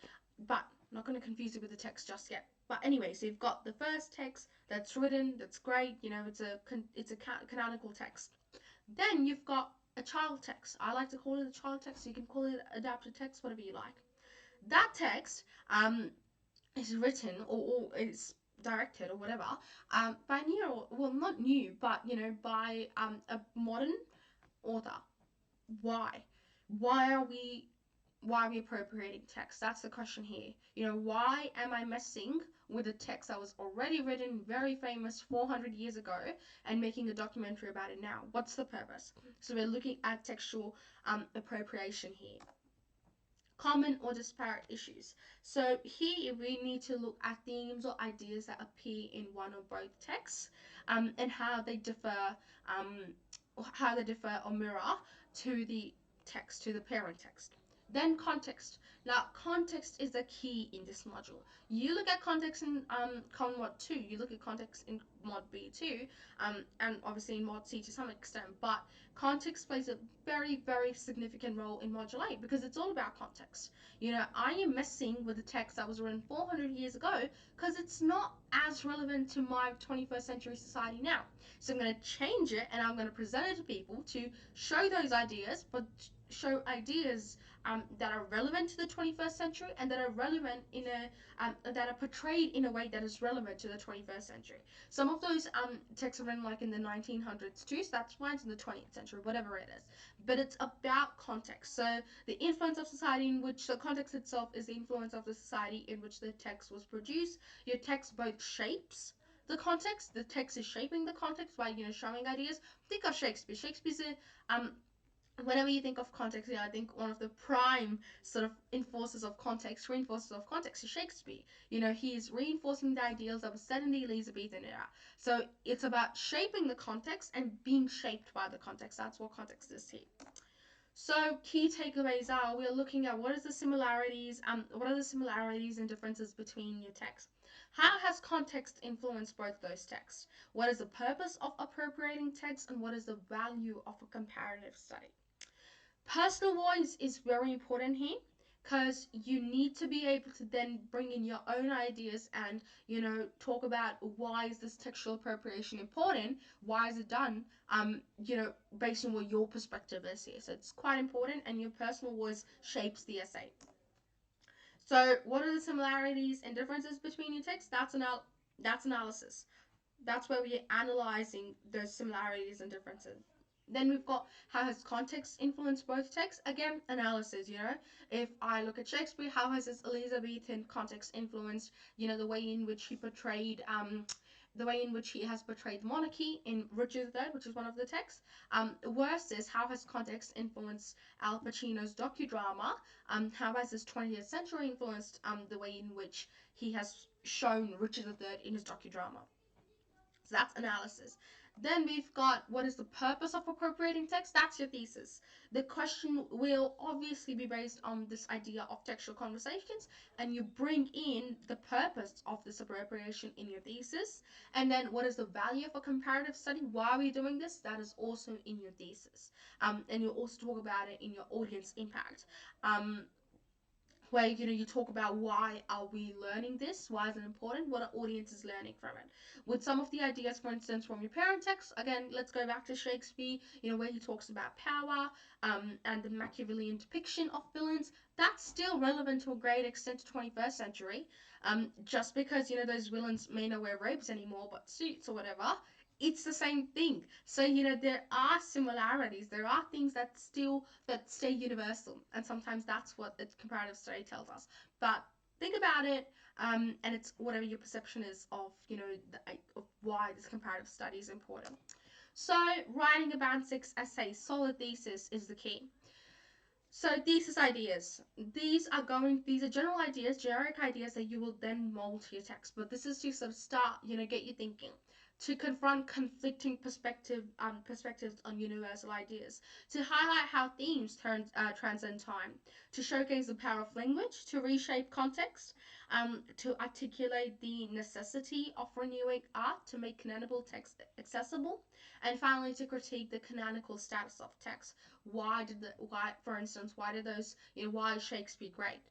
but I'm not going to confuse it with the text just yet. But anyway, so you've got the first text that's written, that's great, it's a canonical text. Then you've got a child text. I like to call it a child text. You can call it adapted text, whatever you like. That text is written or is directed or whatever by not new, but by a modern author. Why? Why are we appropriating text? That's the question here. Why am I messing with a text that was already written, very famous 400 years ago, and making a documentary about it now? What's the purpose? So we're looking at textual appropriation here. Common or disparate issues. So here we need to look at themes or ideas that appear in one or both texts, and how they differ or mirror to the text, to the parent text. Then context. Now, context is the key in this module. You look at context in Common Mod 2, you look at context in Mod B too, and obviously in Mod C to some extent, but context plays a very, very significant role in Module A because it's all about context. I am messing with a text that was written 400 years ago because it's not as relevant to my 21st century society now. So I'm going to change it and I'm going to present it to people to show those ideas, but show ideas that are relevant to the 21st century and that are relevant in that are portrayed in a way that is relevant to the 21st century. Some of those texts are written like in the 1900s too, so that's why it's in the 20th century, whatever it is. But it's about context. So the influence of society in which the context itself is the influence of the society in which the text was produced. Your text both shapes the context. The text is shaping the context by showing ideas. Think of Shakespeare. Shakespeare's whenever you think of context, I think one of the prime sort of reinforcers of context is Shakespeare. He is reinforcing the ideals that were set in the Elizabethan era. So it's about shaping the context and being shaped by the context. That's what context is here. So key takeaways are we're looking at what are the similarities and differences between your texts. How has context influenced both those texts? What is the purpose of appropriating text and what is the value of a comparative study? Personal voice is very important here because you need to be able to then bring in your own ideas and talk about why is this textual appropriation important, why is it done, based on what your perspective is here. So it's quite important, and your personal voice shapes the essay. So what are the similarities and differences between your texts? That's analysis. That's where we're analyzing those similarities and differences. Then we've got how has context influenced both texts? Again, analysis. If I look at Shakespeare, how has this Elizabethan context influenced, the way in which he portrayed, the way in which he has portrayed monarchy in Richard III, which is one of the texts, versus how has context influenced Al Pacino's docudrama? How has this 20th century influenced the way in which he has shown Richard III in his docudrama? So that's analysis. Then we've got what is the purpose of appropriating text? That's your thesis. The question will obviously be based on this idea of textual conversations, and you bring in the purpose of this appropriation in your thesis. And then what is the value of a comparative study? Why are we doing this? That is also in your thesis. And you'll also talk about it in your audience impact. Where you talk about why are we learning this, why is it important, what are audiences learning from it. With some of the ideas, for instance, from your parent text, again, let's go back to Shakespeare, where he talks about power and the Machiavellian depiction of villains. That's still relevant to a great extent to 21st century. Just because those villains may not wear robes anymore but suits or whatever, it's the same thing. So there are similarities, there are things that stay universal, and sometimes that's what the comparative study tells us. But think about it, and it's whatever your perception is of of why this comparative study is important. So writing a band 6 essay, solid thesis is the key. So thesis ideas. These are general ideas, generic ideas that you will then mold to your text. But this is to sort of start, get you thinking, to confront conflicting perspectives on universal ideas, to highlight how themes transcend time, to showcase the power of language, to reshape context, to articulate the necessity of renewing art to make canonical text accessible, and finally to critique the canonical status of text. For instance, why did those, why is Shakespeare great?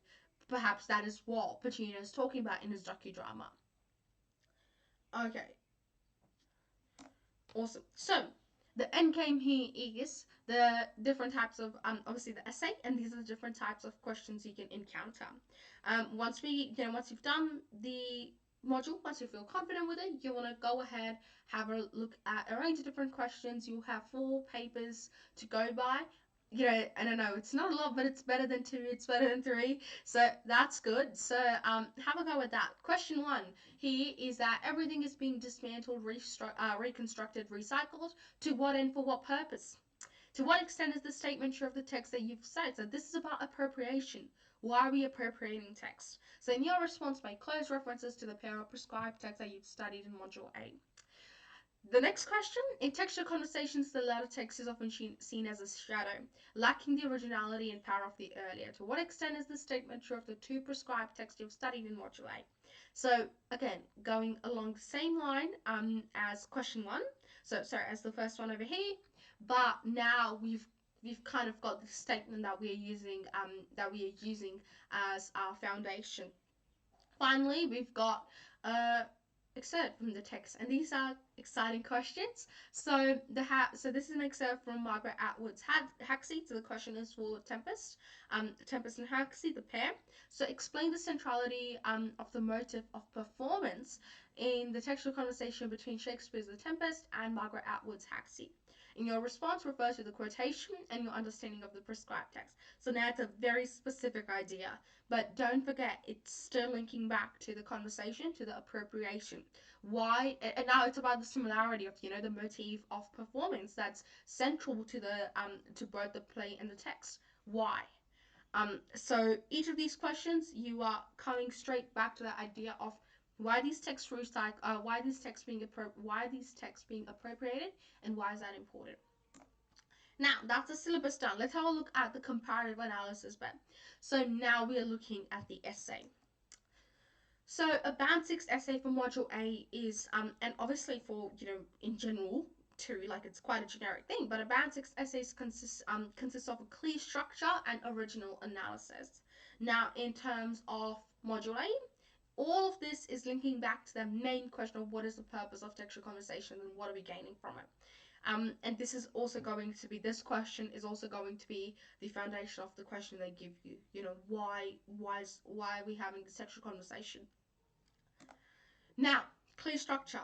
Perhaps that is what Pacino is talking about in his docudrama. Okay. Awesome. So the end game here is the different types of obviously the essay, and these are the different types of questions you can encounter. Once you've done the module, once you feel confident with it, you want to go ahead, have a look at a range of different questions. You'll have 4 papers to go by. I don't know, it's not a lot, but it's better than 2, it's better than 3, so that's good. So have a go with that. Question 1 here is that everything is being dismantled, reconstructed, recycled. To what end, for what purpose? To what extent is the statement true of the text that you've studied? So this is about appropriation. Why are we appropriating text? So in your response, make close references to the pair of prescribed texts that you've studied in Module A. The next question, in textual conversations, the latter text is often seen as a shadow, lacking the originality and power of the earlier. To what extent is the statement true of the 2 prescribed texts you've studied in Module A? So again, going along the same line as question 1, as the first one over here, but now we've kind of got the statement that we are using as our foundation. Finally, we've got excerpt from the text, and these are exciting questions. So this is an excerpt from Margaret Atwood's Haxie. So the question is for Tempest and Haxie, the pair. So explain the centrality of the motive of performance in the textual conversation between Shakespeare's The Tempest and Margaret Atwood's Haxie. In your response, refer to the quotation and your understanding of the prescribed text. So now it's a very specific idea, but don't forget it's still linking back to the conversation, to the appropriation. Why? And now it's about the similarity of the motif of performance that's central to both the play and the text. Why? So each of these questions, you are coming straight back to the idea of why these texts why these texts being appropriated, and why is that important. Now that's the syllabus done. Let's have a look at the comparative analysis bit. So now we are looking at the essay. So a Band 6 essay for Module A is, and obviously for, in general too, like it's quite a generic thing, but a Band 6 essays consists of a clear structure and original analysis. Now in terms of Module A, all of this is linking back to the main question of what is the purpose of textual conversation and what are we gaining from it. And this is also going to be, this question is also going to be the foundation of the question they give you. Why are we having this textual conversation? Now, clear structure.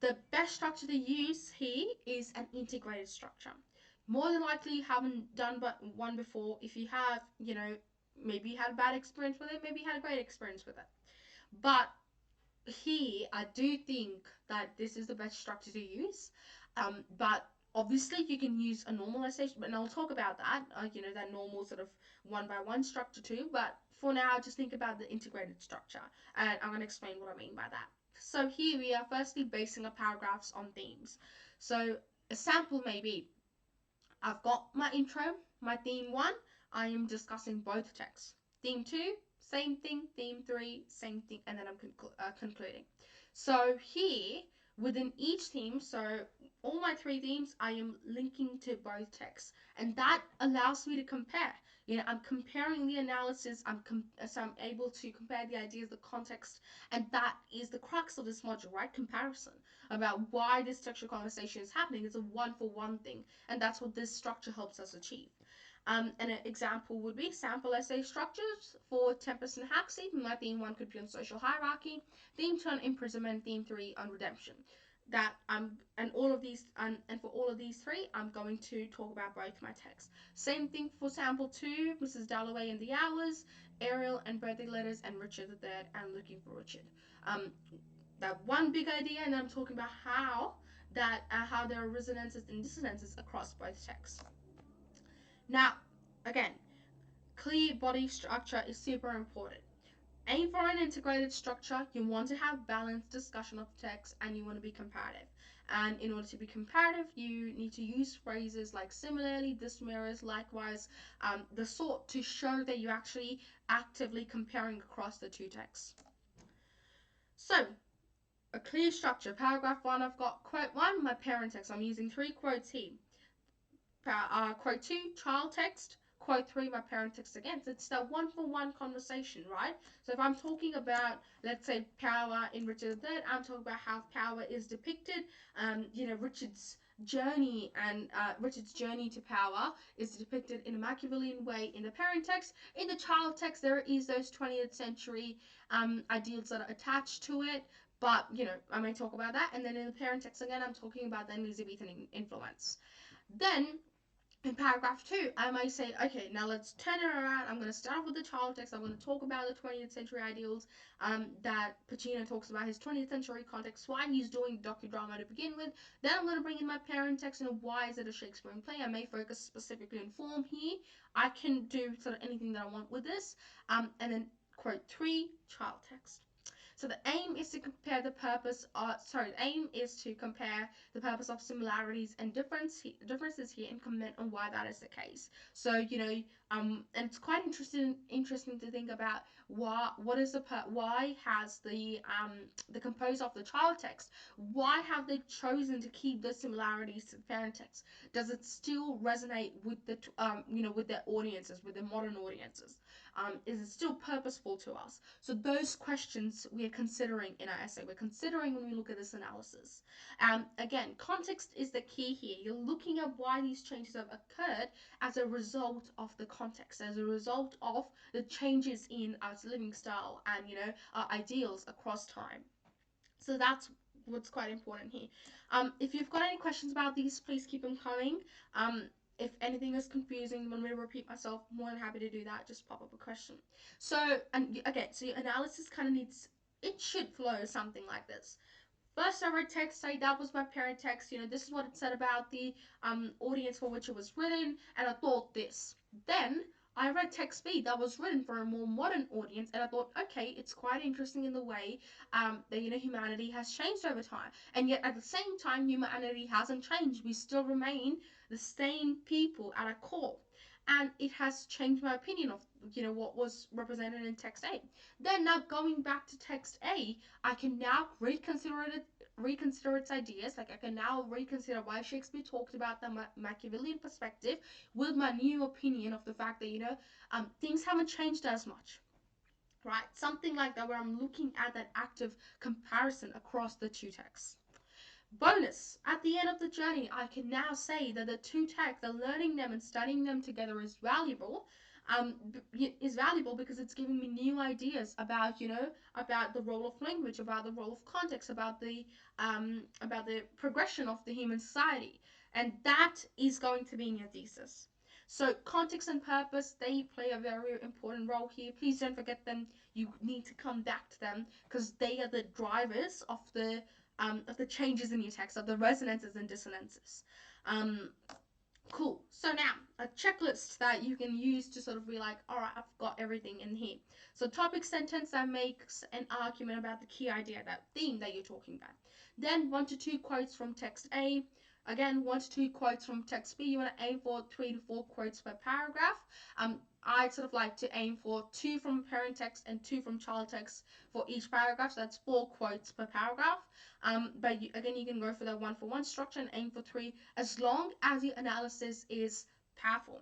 The best structure to use here is an integrated structure. More than likely you haven't done but one before. If you have, maybe you had a bad experience with it, maybe you had a great experience with it. But here, I do think that this is the best structure to use. But obviously you can use a normalization, and I'll talk about that, that normal sort of one-by-one structure too. But for now, just think about the integrated structure, and I'm going to explain what I mean by that. So here we are firstly basing our paragraphs on themes. So a sample may be, I've got my intro, my theme 1, I am discussing both texts. Theme 2, same thing. Theme 3, same thing, and then I'm concluding. So here, within each theme, so all my 3 themes, I am linking to both texts, and that allows me to compare. I'm comparing the analysis, so I'm able to compare the ideas, the context, and that is the crux of this module, right? Comparison about why this textual conversation is happening. It's a one-for-one thing, and that's what this structure helps us achieve. And an example would be sample essay structures for Tempest and Haxie. My theme 1 could be on social hierarchy, theme 2 on imprisonment, theme 3 on redemption. That and all of these and for all of these 3, I'm going to talk about both my texts. Same thing for sample 2, Mrs. Dalloway and the Hours, Ariel and Birthday Letters, and Richard III and Looking for Richard. That one big idea, and then I'm talking about how there are resonances and dissonances across both texts. Now, again, clear body structure is super important. Aim for an integrated structure. You want to have balanced discussion of text, and you want to be comparative. And in order to be comparative, you need to use phrases like similarly, this mirrors, likewise, the sort to show that you're actually actively comparing across the 2 texts. So, a clear structure. Paragraph 1, I've got quote 1, my parent text. I'm using 3 quotes here. Quote 2, child text. Quote 3, my parent text again. So it's that one-for-one conversation, right? So if I'm talking about, let's say, power in Richard III, I'm talking about how power is depicted. Richard's journey to power is depicted in a Machiavellian way in the parent text. In the child text, there is those 20th century ideals that are attached to it. But, I may talk about that. And then in the parent text again, I'm talking about the Elizabethan influence. Then, in paragraph 2, I might say, okay, now let's turn it around. I'm going to start off with the child text. I'm going to talk about the 20th century ideals that Pacino talks about, his 20th century context, why he's doing docudrama to begin with. Then I'm going to bring in my parent text and why is it a Shakespearean play. I may focus specifically on form here. I can do sort of anything that I want with this. And then quote 3, child text. So the aim is to compare the purpose of similarities and differences here and comment on why that is the case. So, and it's quite interesting to think about why has the composer of the child text, why have they chosen to keep the similarities to the parent text? Does it still resonate with with their audiences, with their modern audiences? Is it still purposeful to us? So those questions we are considering in our essay. We're considering when we look at this analysis. Again, context is the key here. You're looking at why these changes have occurred as a result of the context, as a result of the changes in our living style and our ideals across time. So that's what's quite important here. If you've got any questions about these, please keep them coming. If anything is confusing, when we repeat myself, more than happy to do that. Just pop up a question. So, and okay, so your analysis kind of needs, it should flow something like this. First, I read text, say that was my parent text. This is what it said about the audience for which it was written, and I thought this. Then I read text B that was written for a more modern audience, and I thought, okay, it's quite interesting in the way that humanity has changed over time, and yet at the same time, humanity hasn't changed. We still remain the same people at our core, and it has changed my opinion of what was represented in text A. Then now going back to text A, I can now reconsider its ideas. Like I can now reconsider why Shakespeare talked about the Machiavellian perspective with my new opinion of the fact that things haven't changed as much, right? Something like that, where I'm looking at that active comparison across the two texts. Bonus, at the end of the journey, I can now say that the two texts, the learning them and studying them together is valuable. Is valuable because it's giving me new ideas about about the role of language, about the role of context, about the progression of the human society, and that is going to be in your thesis. So context and purpose, they play a very important role here. Please don't forget them. You need to come back to them because they are the drivers of the changes in your text, of the resonances and dissonances. Cool. So now, a checklist that you can use to sort of be like, all right, I've got everything in here. So topic sentence that makes an argument about the key idea, that theme that you're talking about. Then 1 to 2 quotes from text A. Again, 1 to 2 quotes from text B. You want to aim for 3 to 4 quotes per paragraph. I'd sort of like to aim for 2 from parent text and 2 from child text for each paragraph. So that's 4 quotes per paragraph. But again, you can go for the 1-for-1 structure and aim for 3, as long as your analysis is powerful.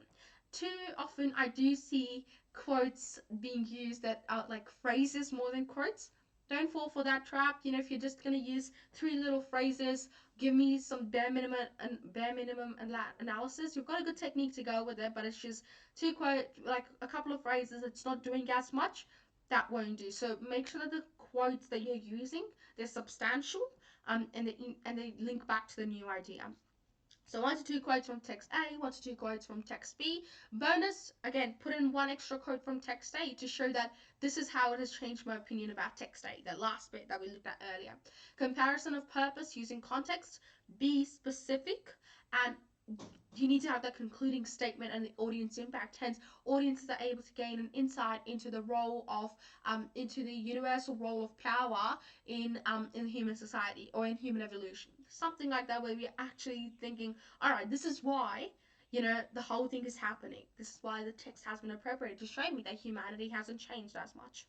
Too often, I do see quotes being used that are like phrases more than quotes. Don't fall for that trap. If you're just gonna use 3 little phrases, give me some bare minimum analysis. You've got a good technique to go with it, but it's just 2 quote, like a couple of phrases. It's not doing as much. That won't do. So make sure that the quotes that you're using, they're substantial, and they link back to the new idea. So 1 to 2 quotes from text A, 1 to 2 quotes from text B. Bonus, again, put in 1 extra quote from text A to show that this is how it has changed my opinion about text A, that last bit that we looked at earlier. Comparison of purpose using context. Be specific, and you need to have that concluding statement and the audience impact. Hence, audiences are able to gain an insight into the role of, into the universal role of power in human society or in human evolution. Something like that, where we're actually thinking, all right, this is why the whole thing is happening. This is why the text has been appropriated to show me that humanity hasn't changed as much.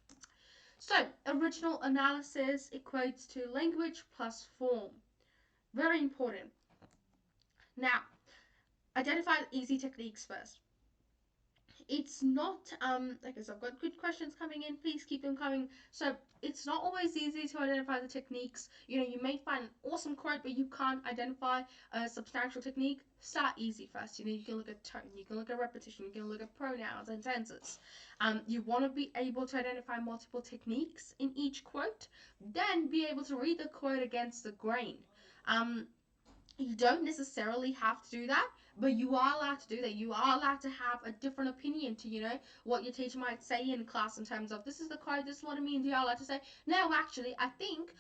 So, original analysis equates to language plus form. Very important. Now, identify easy techniques first. It's not okay, so I've got good questions coming in. Please keep them coming. So it's not always easy to identify the techniques. You may find an awesome quote, but you can't identify a substantial technique. Start easy first. You can look at tone, you can look at repetition, you can look at pronouns and tenses. You want to be able to identify multiple techniques in each quote, then be able to read the quote against the grain. You don't necessarily have to do that, but you are allowed to do that. You are allowed to have a different opinion to, what your teacher might say in class in terms of, this is the quote, this is what it means. You are allowed to say, no, actually, I think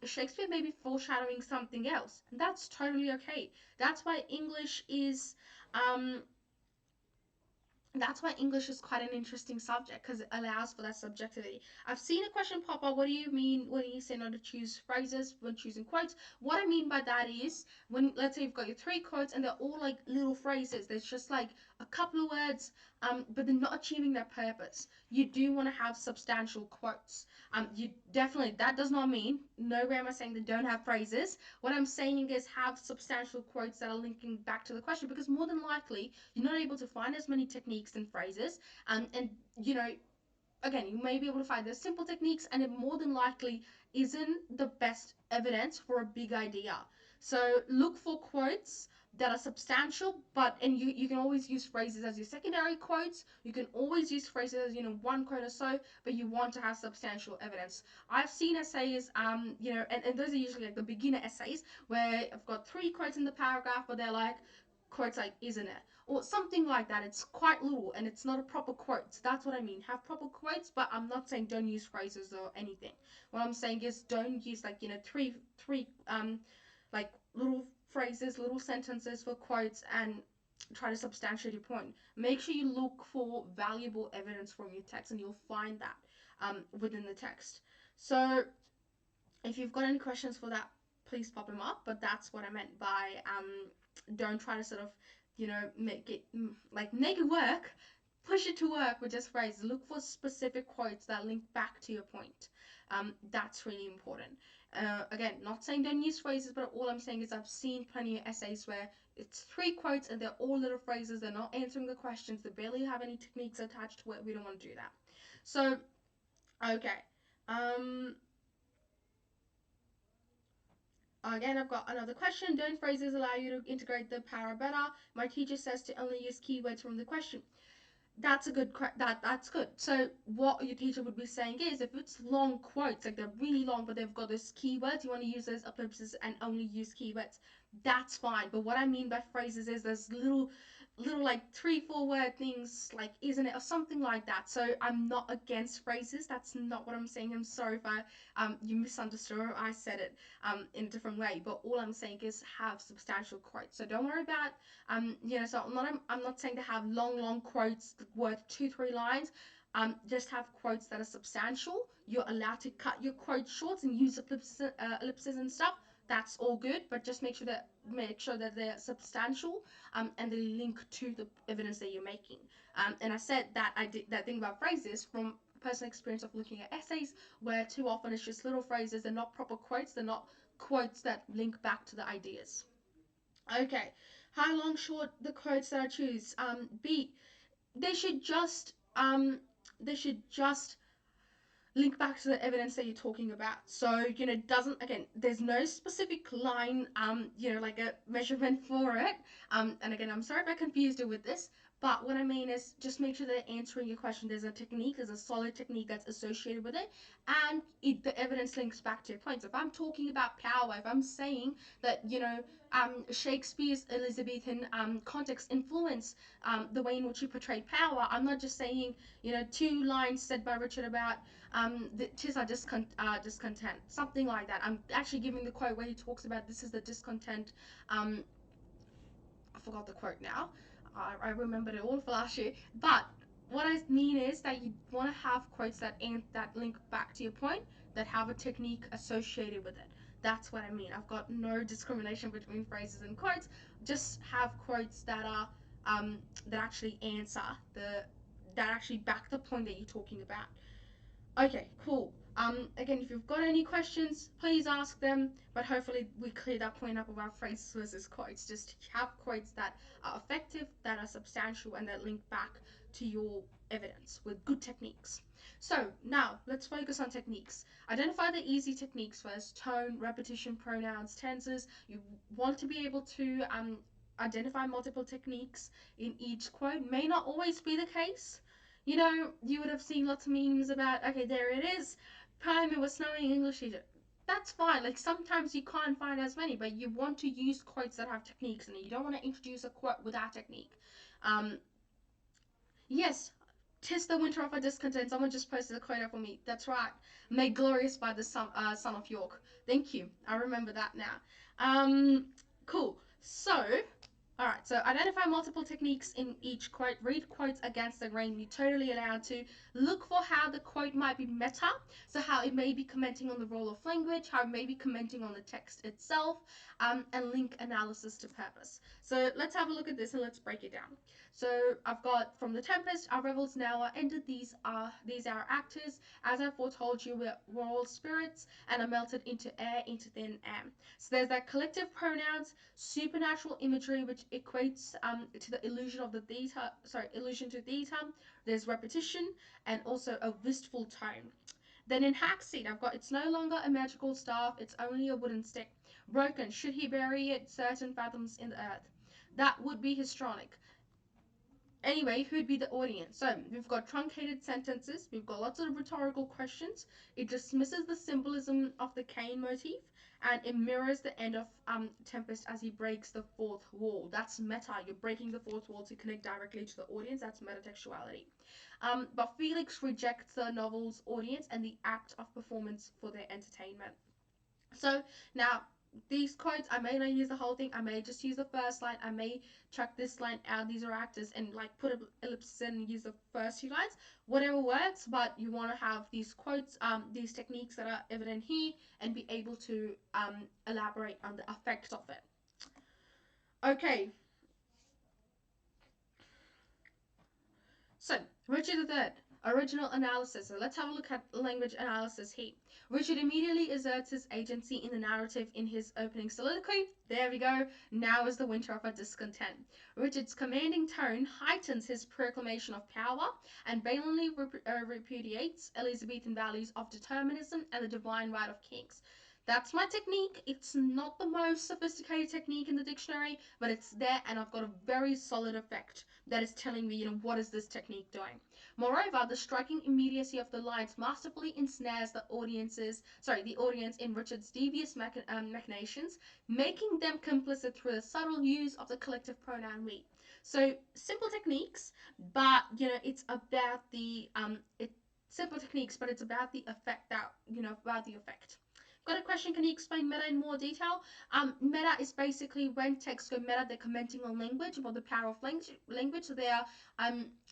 Shakespeare may be foreshadowing something else. And that's totally okay. That's why English is quite an interesting subject, because it allows for that subjectivity. I've seen a question pop up, what do you mean when you say not to choose phrases when choosing quotes? What I mean by that is, when, let's say you've got your 3 quotes and they're all like little phrases, there's just like a couple of words but they're not achieving their purpose. You do want to have substantial quotes. You definitely, that does not mean, nowhere am I saying they don't have phrases. What I'm saying is have substantial quotes that are linking back to the question, because more than likely you're not able to find as many techniques and phrases, and you know, again, you may be able to find the simple techniques, and it more than likely isn't the best evidence for a big idea. So look for quotes that are substantial, and you can always use phrases as your secondary quotes. You can always use phrases as, one quote or so, but you want to have substantial evidence. I've seen essays, and those are usually like the beginner essays where I've got 3 quotes in the paragraph, but they're like quotes like, isn't it? Or something like that. It's quite little and it's not a proper quote. That's what I mean. Have proper quotes, but I'm not saying don't use phrases or anything. What I'm saying is don't use like, three like little phrases, little sentences for quotes and try to substantiate your point. Make sure you look for valuable evidence from your text, and you'll find that within the text. So if you've got any questions for that, please pop them up. But that's what I meant by don't try to sort of, make it work. Push it to work with just phrases. Look for specific quotes that link back to your point. That's really important. Again, not saying don't use phrases, but all I'm saying is I've seen plenty of essays where it's 3 quotes and they're all little phrases. They're not answering the questions. They barely have any techniques attached to it. We don't want to do that. So, okay. Again, I've got another question. Don't phrases allow you to integrate the power better? My teacher says to only use keywords from the question. That's a good that's good. So what your teacher would be saying is, if it's long quotes, like they're really long, but they've got those keywords, you want to use those ellipses and only use keywords. That's fine. But what I mean by phrases is there's little like 3-4 word things like isn't it or something like that. So I'm not against phrases. That's not what I'm saying. I'm sorry if you misunderstood or I said it in a different way. But all I'm saying is have substantial quotes. So don't worry about so I'm not saying to have long quotes worth 2-3 lines. Just have quotes that are substantial. You're allowed to cut your quotes short and use ellipses and stuff. That's all good, but just make sure that they're substantial and they link to the evidence that you're making. And I said that I did that thing about phrases from personal experience of looking at essays, where too often it's just little phrases. They're not proper quotes. They're not quotes that link back to the ideas. Okay, how long, short the quotes that I choose? B, they should just they should just link back to the evidence that you're talking about. So, doesn't, again, there's no specific line, like a measurement for it. And again, I'm sorry if I confused you with this, but what I mean is just make sure that answering your question, there's a solid technique that's associated with it, and the evidence links back to your points. If I'm talking about power, if I'm saying that, Shakespeare's Elizabethan context influenced the way in which he portrayed power, I'm not just saying, 2 lines said by Richard about tis our discontent, something like that. I'm actually giving the quote where he talks about this is the discontent. I forgot the quote now. I remembered it all for last year. But what I mean is that you want to have quotes that link back to your point, that have a technique associated with it. That's what I mean. I've got no discrimination between phrases and quotes. Just have quotes that are that actually that actually back the point that you're talking about. Okay, cool. Again, if you've got any questions, please ask them. But hopefully we clear that point up about phrases versus quotes. Just have quotes that are effective, that are substantial, and that link back to your evidence with good techniques. So now let's focus on techniques. Identify the easy techniques first: tone, repetition, pronouns, tenses. You want to be able to identify multiple techniques in each quote. May not always be the case. You would have seen lots of memes about, okay, there it is, Prime, it was snowing, English teacher. That's fine. Like, sometimes you can't find as many, but you want to use quotes that have techniques in it. You don't want to introduce a quote without technique. Yes, tis the winter of our discontent. Someone just posted a quote up for me. That's right. Made glorious by the son of York. Thank you. I remember that now. Cool. So, all right. right, so identify multiple techniques in each quote, read quotes against the grain. You're totally allowed to look for how the quote might be meta, so how it may be commenting on the role of language, how it may be commenting on the text itself, and link analysis to purpose. So let's have a look at this and let's break it down. So I've got from the Tempest, our revels now are ended. These are actors. As I foretold you, we're all spirits and are melted into air, into thin air. So there's that collective pronouns, supernatural imagery, which equates to the illusion of the theta. Sorry, illusion to theta. There's repetition and also a wistful tone. Then in Hackseed, I've got it's no longer a magical staff, it's only a wooden stick. Broken, should he bury it certain fathoms in the earth? That would be histrionic. Anyway, who'd be the audience? So we've got truncated sentences, we've got lots of rhetorical questions, it dismisses the symbolism of the Cain motif, and it mirrors the end of Tempest as he breaks the fourth wall. That's meta. You're breaking the fourth wall to connect directly to the audience. That's metatextuality. But Felix rejects the novel's audience and the act of performance for their entertainment. So now these quotes, I may not use the whole thing. I may just use the first line. I may chuck this line out. These are actors and like put ellipses in and use the first few lines. Whatever works, but you want to have these quotes, these techniques that are evident here, and be able to elaborate on the effect of it. Okay, so, Richard III, original analysis. So let's have a look at language analysis here. Richard immediately asserts his agency in the narrative in his opening soliloquy. There we go. Now is the winter of our discontent. Richard's commanding tone heightens his proclamation of power and blatantly repudiates Elizabethan values of determinism and the divine right of kings. That's my technique. It's not the most sophisticated technique in the dictionary, but it's there and I've got a very solid effect that is telling me, what is this technique doing? Moreover, the striking immediacy of the lines masterfully ensnares the audience in Richard's devious machinations, making them complicit through the subtle use of the collective pronoun we. So simple techniques, but it's about the simple techniques, but it's about the effect about the effect. Got a question? Can you explain meta in more detail? Meta is basically when texts go meta, they're commenting on language, about the power of language. So they are,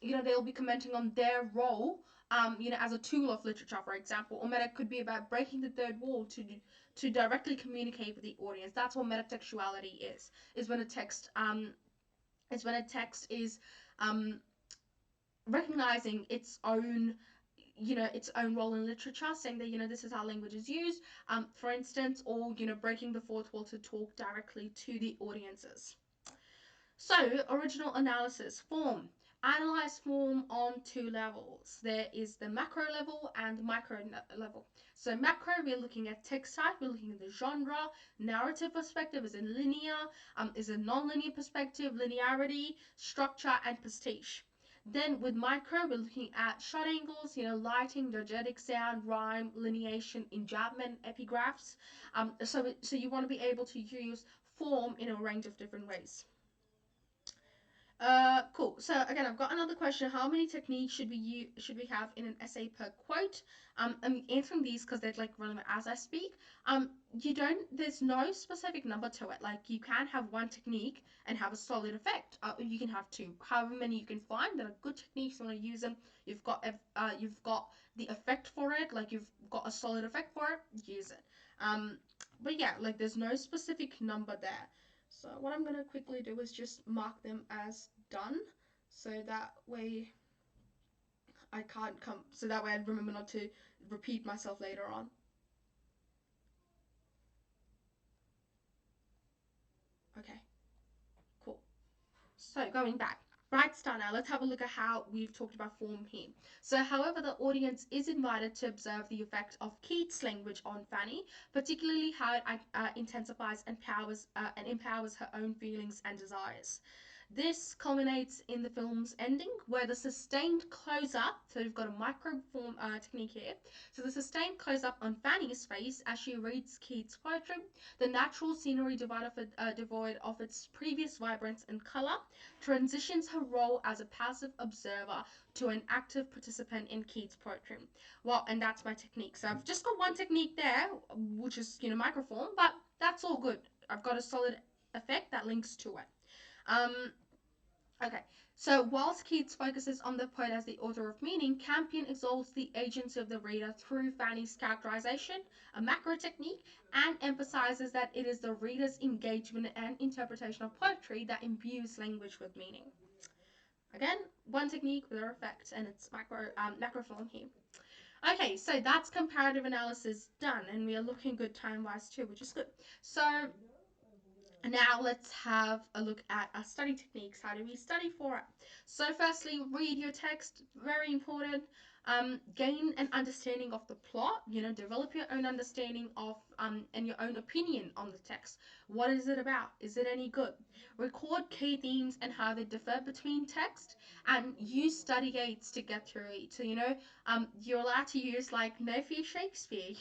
they'll be commenting on their role, as a tool of literature, for example. Or meta could be about breaking the third wall to directly communicate with the audience. That's what metatextuality is. Is when a text is recognizing its own role in literature, saying that this is how language is used, for instance, or breaking the fourth wall to talk directly to the audiences. So original analysis form. Analyze form on two levels. There is the macro level and micro level. So macro, we're looking at text type, we're looking at the genre, narrative perspective, is it linear, is it non-linear perspective, linearity, structure, and pastiche. Then with micro, we're looking at shot angles, lighting, diegetic sound, rhyme, lineation, enjambment, epigraphs. So you want to be able to use form in a range of different ways. Cool. So again, I've got another question. How many techniques should we have in an essay per quote? I'm answering these because they're like relevant as I speak. There's no specific number to it. Like you can have one technique and have a solid effect. You can have two. However many you can find that are good techniques, you want to use them. You've got the effect for it. Like you've got a solid effect for it. Use it. But yeah, like there's no specific number there. So what I'm going to quickly do is just mark them as done, so that way I remember not to repeat myself later on. Okay, cool. So going back. Right, start now. Let's have a look at how we've talked about form here. So, however, the audience is invited to observe the effect of Keats' language on Fanny, particularly how it intensifies and empowers her own feelings and desires. This culminates in the film's ending, where the sustained close-up, so we've got a microform technique here, so the sustained close-up on Fanny's face as she reads Keats' poetry, the natural scenery devoid of its previous vibrance and colour, transitions her role as a passive observer to an active participant in Keats' poetry. Well, and that's my technique. So I've just got one technique there, which is, microform, but that's all good. I've got a solid effect that links to it. Okay, so whilst Keats focuses on the poet as the author of meaning, Campion exalts the agency of the reader through Fanny's characterization, a macro technique, and emphasizes that it is the reader's engagement and interpretation of poetry that imbues language with meaning. Again, one technique with their effects, and it's macro form here. Okay, so that's comparative analysis done, and we are looking good time-wise too, which is good. So now let's have a look at our study techniques. How do we study for it? So firstly, read your text, very important. Gain an understanding of the plot, develop your own understanding of and your own opinion on the text. What is it about? Is it any good? Record key themes and how they differ between text, and use study aids to get through it. So, you're allowed to use like no fear Shakespeare,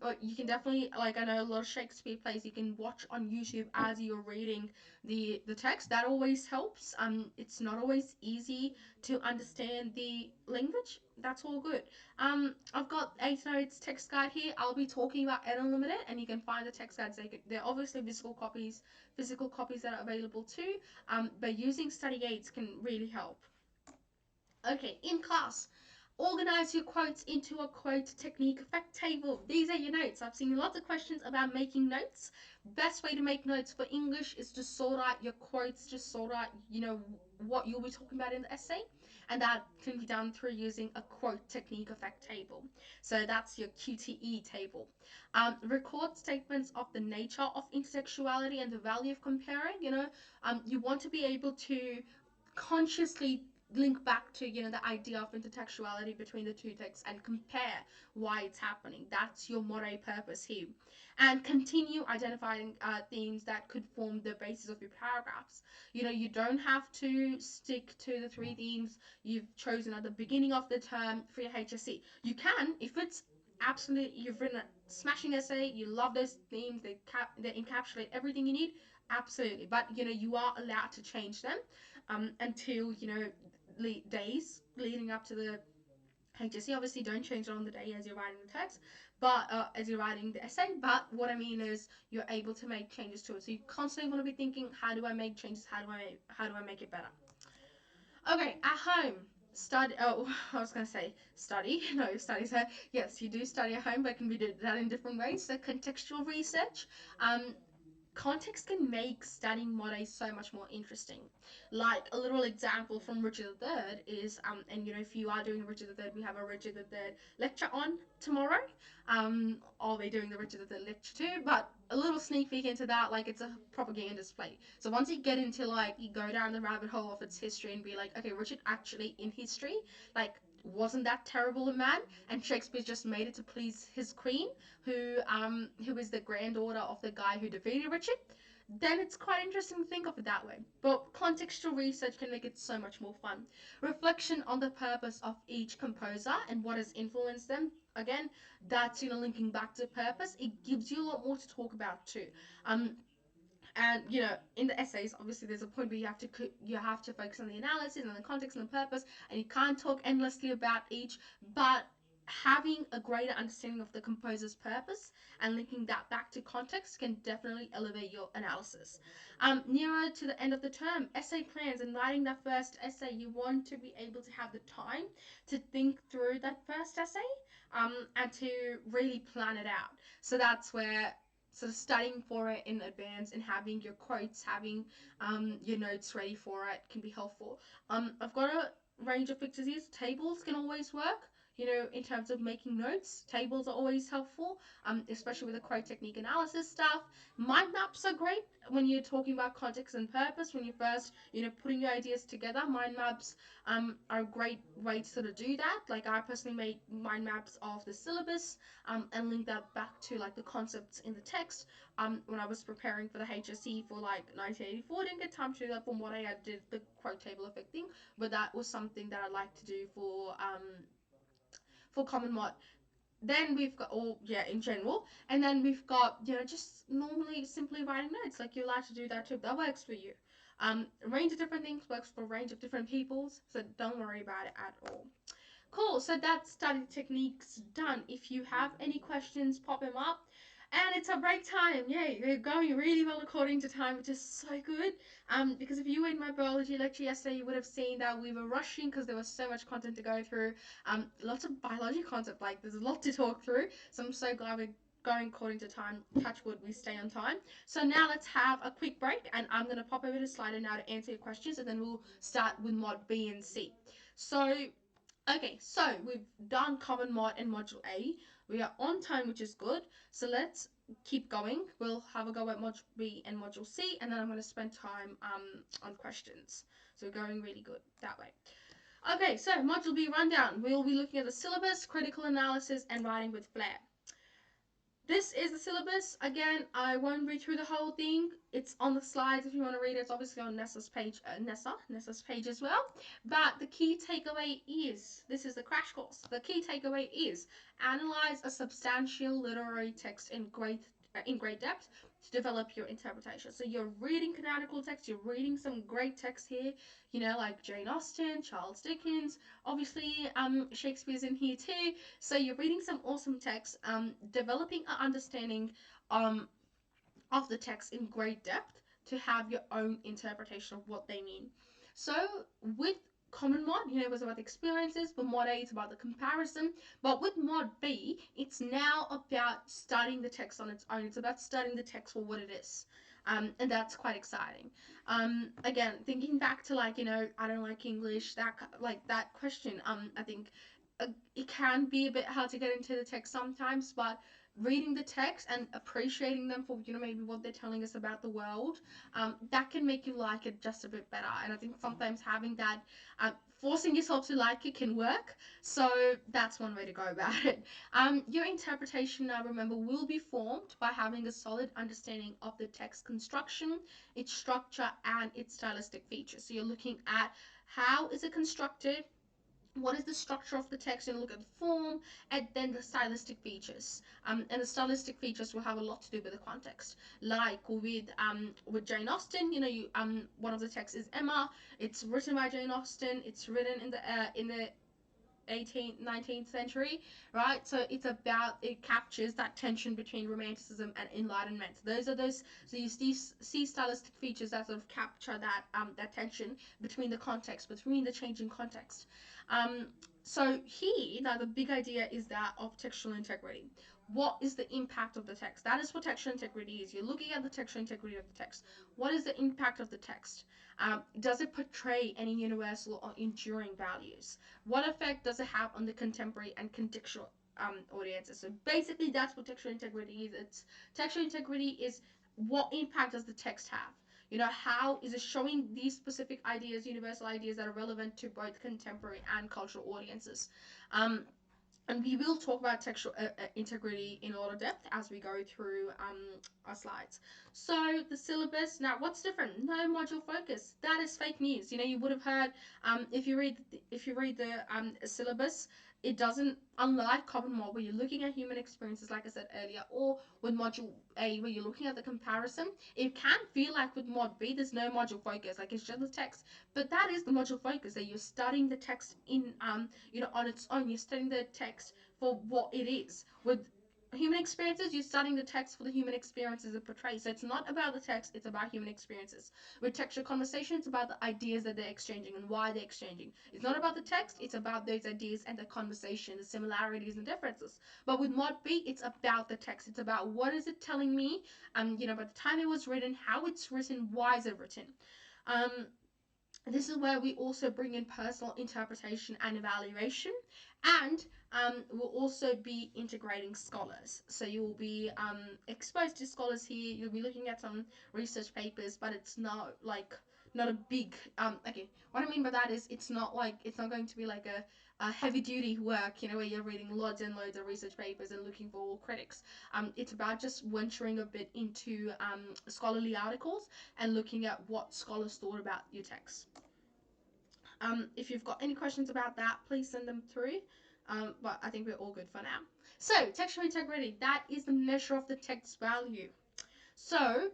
or you can definitely, like, I know a lot of Shakespeare plays you can watch on YouTube as you're reading the text. That always helps. It's not always easy to understand the language. That's all good. I've got ATAR Notes text guide here. I'll be talking about it unlimited, and you can find the text guides. They're obviously physical copies that are available too. But using study aids can really help. Okay, in class, organize your quotes into a quote technique effect table. These are your notes. I've seen lots of questions about making notes. Best way to make notes for English is to sort out your quotes, just sort out, what you'll be talking about in the essay. And that can be done through using a quote technique effect table. So that's your QTE table. Record statements of the nature of intertextuality and the value of comparing. You want to be able to consciously link back to the idea of intertextuality between the two texts and compare why it's happening. That's your motto purpose here. And continue identifying themes that could form the basis of your paragraphs. You don't have to stick to the three themes you've chosen at the beginning of the term for your HSC. You can, if it's absolutely, you've written a smashing essay, you love those themes, they encapsulate everything you need, absolutely. But you are allowed to change them until days leading up to the HSC. Obviously, don't change it on the day as you're writing the text, but as you're writing the essay. But what I mean is, you're able to make changes to it. So you constantly want to be thinking, how do I make changes? How do I make it better? Okay, at home, study. Oh, I was gonna say study. No, study. So yes, you do study at home, but it can be done in different ways. So contextual research. Context can make studying mottos so much more interesting. Like a little example from Richard III is, and if you are doing Richard III, we have a Richard III lecture on tomorrow. I'll be doing the Richard III lecture too, but a little sneak peek into that, like it's a propaganda display. So once you get into you go down the rabbit hole of its history and be like, okay, Richard actually in history, like, wasn't that terrible a man, and Shakespeare just made it to please his queen, who is the granddaughter of the guy who defeated Richard, then it's quite interesting to think of it that way. But contextual research can make it so much more fun. Reflection on the purpose of each composer and what has influenced them. Again, that's linking back to purpose. It gives you a lot more to talk about too. And in the essays, obviously there's a point where you have to focus on the analysis and the context and the purpose, and you can't talk endlessly about each. But having a greater understanding of the composer's purpose and linking that back to context can definitely elevate your analysis. Nearer to the end of the term, essay plans and writing that first essay, you want to be able to have the time to think through that first essay, and to really plan it out. So that's where sort of studying for it in advance and having your quotes, having your notes ready for it can be helpful. I've got a range of fixes here. Tables can always work. In terms of making notes, tables are always helpful, especially with the quote technique analysis stuff. Mind maps are great when you're talking about context and purpose. When you're first, putting your ideas together, mind maps are a great way to sort of do that. Like, I personally made mind maps of the syllabus, and link that back to like the concepts in the text. When I was preparing for the HSC for like 1984, I didn't get time to do that from what I did the quote table effect thing, but that was something that I'd like to do for Common Mod. Then we've got, in general, and then we've got, just normally simply writing notes. Like, you're allowed to do that too. That works for you. A range of different things works for a range of different peoples, so don't worry about it at all. Cool, so that's study techniques done. If you have any questions, pop them up. And it's a break time. Yay, we're going really well according to time, which is so good. Because if you were in my biology lecture yesterday, you would have seen that we were rushing because there was so much content to go through. Lots of biology content, like there's a lot to talk through. So I'm so glad we're going according to time. Touch wood, we stay on time. So now let's have a quick break, and I'm gonna pop over to Slido now to answer your questions, and then we'll start with mod B and C. So okay, so we've done Common Mod and Module A. We are on time, which is good. So let's keep going. We'll have a go at Module B and Module C, and then I'm going to spend time on questions. So we're going really good that way. Okay, so Module B rundown. We'll be looking at the syllabus, critical analysis, and writing with flair. This is the syllabus. Again, I won't read through the whole thing. It's on the slides if you want to read it. It's obviously on Nessa's page, Nessa's page as well. But the key takeaway is, this is the crash course. The key takeaway is analyze a substantial literary text in great depth to develop your interpretation. So you're reading canonical text, you're reading some great text here, you know, like Jane Austen, Charles Dickens, obviously Shakespeare's in here too. So you're reading some awesome text, developing an understanding of the text in great depth to have your own interpretation of what they mean. So with Common Mod, you know, it was about the experiences, but Mod A, it's about the comparison. But with Mod B, it's now about studying the text on its own. It's about studying the text for what it is. And that's quite exciting. Again, thinking back to, like, you know, I don't like English, that question, I think it can be a bit hard to get into the text sometimes, but reading the text and appreciating them for, you know, maybe what they're telling us about the world, that can make you like it just a bit better. And I think sometimes having that, forcing yourself to like it can work. So that's one way to go about it. Your interpretation, now remember, will be formed by having a solid understanding of the text construction, its structure, and its stylistic features. So you're looking at how is it constructed, what is the structure of the text, and look at the form, and then the stylistic features. And the stylistic features will have a lot to do with the context. Like with Jane Austen, you know, one of the texts is Emma. It's written by Jane Austen. It's written in the 18th, 19th century, right? So it captures that tension between romanticism and enlightenment. So you see stylistic features that sort of capture that tension between the context, between the changing context. So here, now the big idea is that of textual integrity. What is the impact of the text? That is what textual integrity is. You're looking at the textual integrity of the text. What is the impact of the text? Does it portray any universal or enduring values? What effect does it have on the contemporary and contextual audiences? So basically, that's what textual integrity is. Textual integrity is what impact does the text have? You know, how is it showing these specific ideas, universal ideas that are relevant to both contemporary and cultural audiences? And we will talk about textual integrity in a lot of depth as we go through our slides. So the syllabus, now what's different? No module focus. That is fake news. You know, you would have heard, if you read the syllabus, it doesn't, unlike Common Mod, where you're looking at human experiences, like I said earlier, or with Module A, where you're looking at the comparison, it can feel like with Mod B, there's no module focus, like it's just the text. But that is the module focus, that you're studying the text in, you know, on its own. You're studying the text for what it is. With human experiences, you're studying the text for the human experiences it portrays. So it's not about the text, it's about human experiences. With textual conversation, it's about the ideas that they're exchanging and why they're exchanging. It's not about the text, it's about those ideas and the conversation, the similarities and differences. But with Mod B, it's about the text. It's about what is it telling me, you know, about the time it was written, how it's written, why is it written. This is where we also bring in personal interpretation and evaluation, and we'll also be integrating scholars. So you'll be exposed to scholars here. You'll be looking at some research papers, but it's not a big okay. What I mean by that is it's not going to be like a heavy duty work, you know, where you're reading loads and loads of research papers and looking for all critics. It's about just venturing a bit into scholarly articles and looking at what scholars thought about your text. If you've got any questions about that, please send them through. But I think we're all good for now. So, textual integrity, that is the measure of the text's value. So,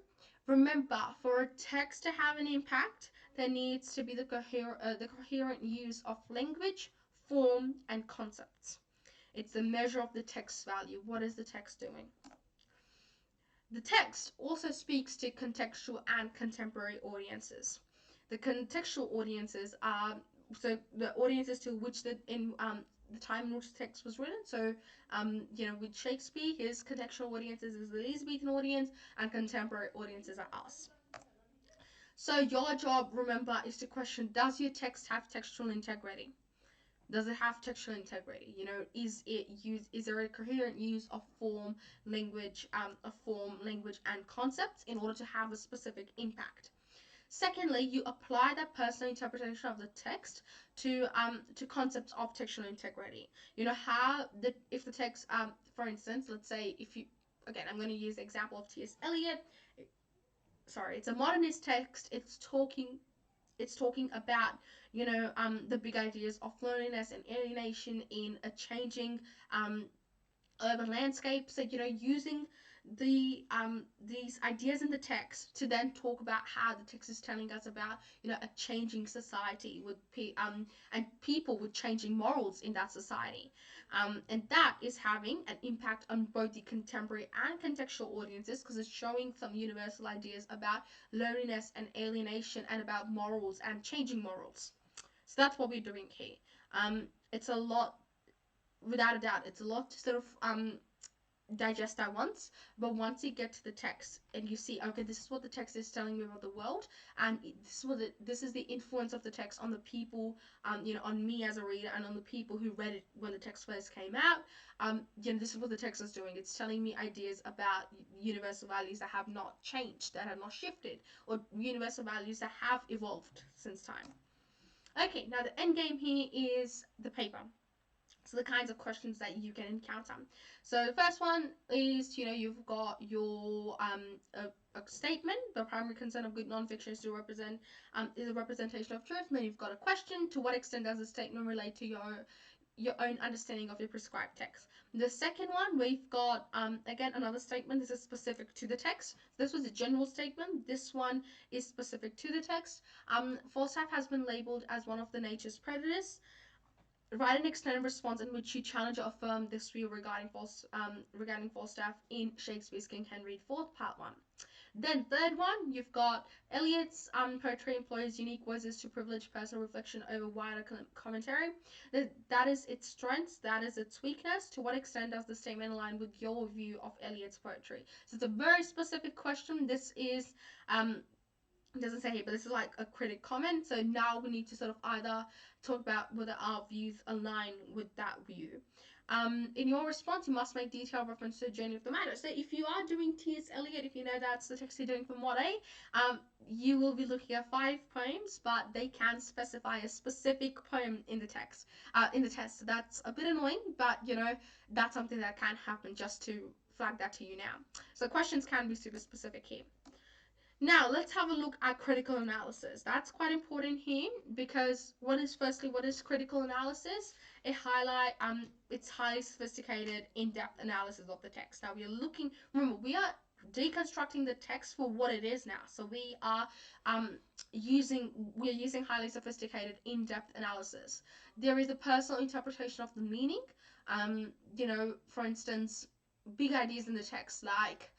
remember, for a text to have an impact, there needs to be the coherent use of language, form, and concepts. It's the measure of the text's value. What is the text doing? The text also speaks to contextual and contemporary audiences. The contextual audiences are so the audiences to which the time in which the text was written. So, with Shakespeare, his contextual audiences is the Elizabethan audience, and contemporary audiences are us. So your job, remember, is to question: does your text have textual integrity? Does it have textual integrity? Is there a coherent use of form, language, and concepts in order to have a specific impact? Secondly, you apply that personal interpretation of the text to concepts of textual integrity. If the text, for instance, let's say if you again, I'm going to use the example of T.S. Eliot. Sorry, it's a modernist text. It's talking about the big ideas of loneliness and alienation in a changing um, urban landscape. So using these ideas in the text to then talk about how the text is telling us about a changing society and people with changing morals in that society, and that is having an impact on both the contemporary and contextual audiences because it's showing some universal ideas about loneliness and alienation and about morals and changing morals. So that's what we're doing here. It's a lot, without a doubt, it's a lot to sort of digest at once. But once you get to the text and you see, okay, this is what the text is telling me about the world, and this is the influence of the text on the people, on me as a reader, and on the people who read it when the text first came out. This is what the text is doing. It's telling me ideas about universal values that have not changed, that have not shifted, or universal values that have evolved since time. Okay, now the end game here is the paper. So the kinds of questions that you can encounter. So the first one is, you've got your a statement. The primary concern of good nonfiction is to represent is a representation of truth. Then you've got a question: to what extent does the statement relate to your own understanding of your prescribed text? The second one, we've got again another statement. This is specific to the text. This was a general statement. This one is specific to the text. Falstaff has been labeled as one of the nature's predators. Write an extended response in which you challenge or affirm this view regarding Falstaff in Shakespeare's King Henry IV, Part 1. Then third one, you've got Eliot's poetry employs unique voices to privilege personal reflection over wider commentary. That is its strength, that is its weakness. To what extent does the statement align with your view of Eliot's poetry? So it's a very specific question. This is it doesn't say here, but this is like a critic comment. So now we need to sort of either talk about whether our views align with that view. In your response, you must make detailed reference to the journey of the matter. So if you are doing T.S. Eliot, if you know that's the text you're doing for Mod A, you will be looking at 5 poems, but they can specify a specific poem in the text, in the test. So that's a bit annoying, but that's something that can happen, just to flag that to you now. So questions can be super specific here. Now, let's have a look at critical analysis. That's quite important here because what is critical analysis? It's highly sophisticated, in-depth analysis of the text. Now, remember, we are deconstructing the text for what it is now. So we are using highly sophisticated, in-depth analysis. There is a personal interpretation of the meaning. For instance, big ideas in the text like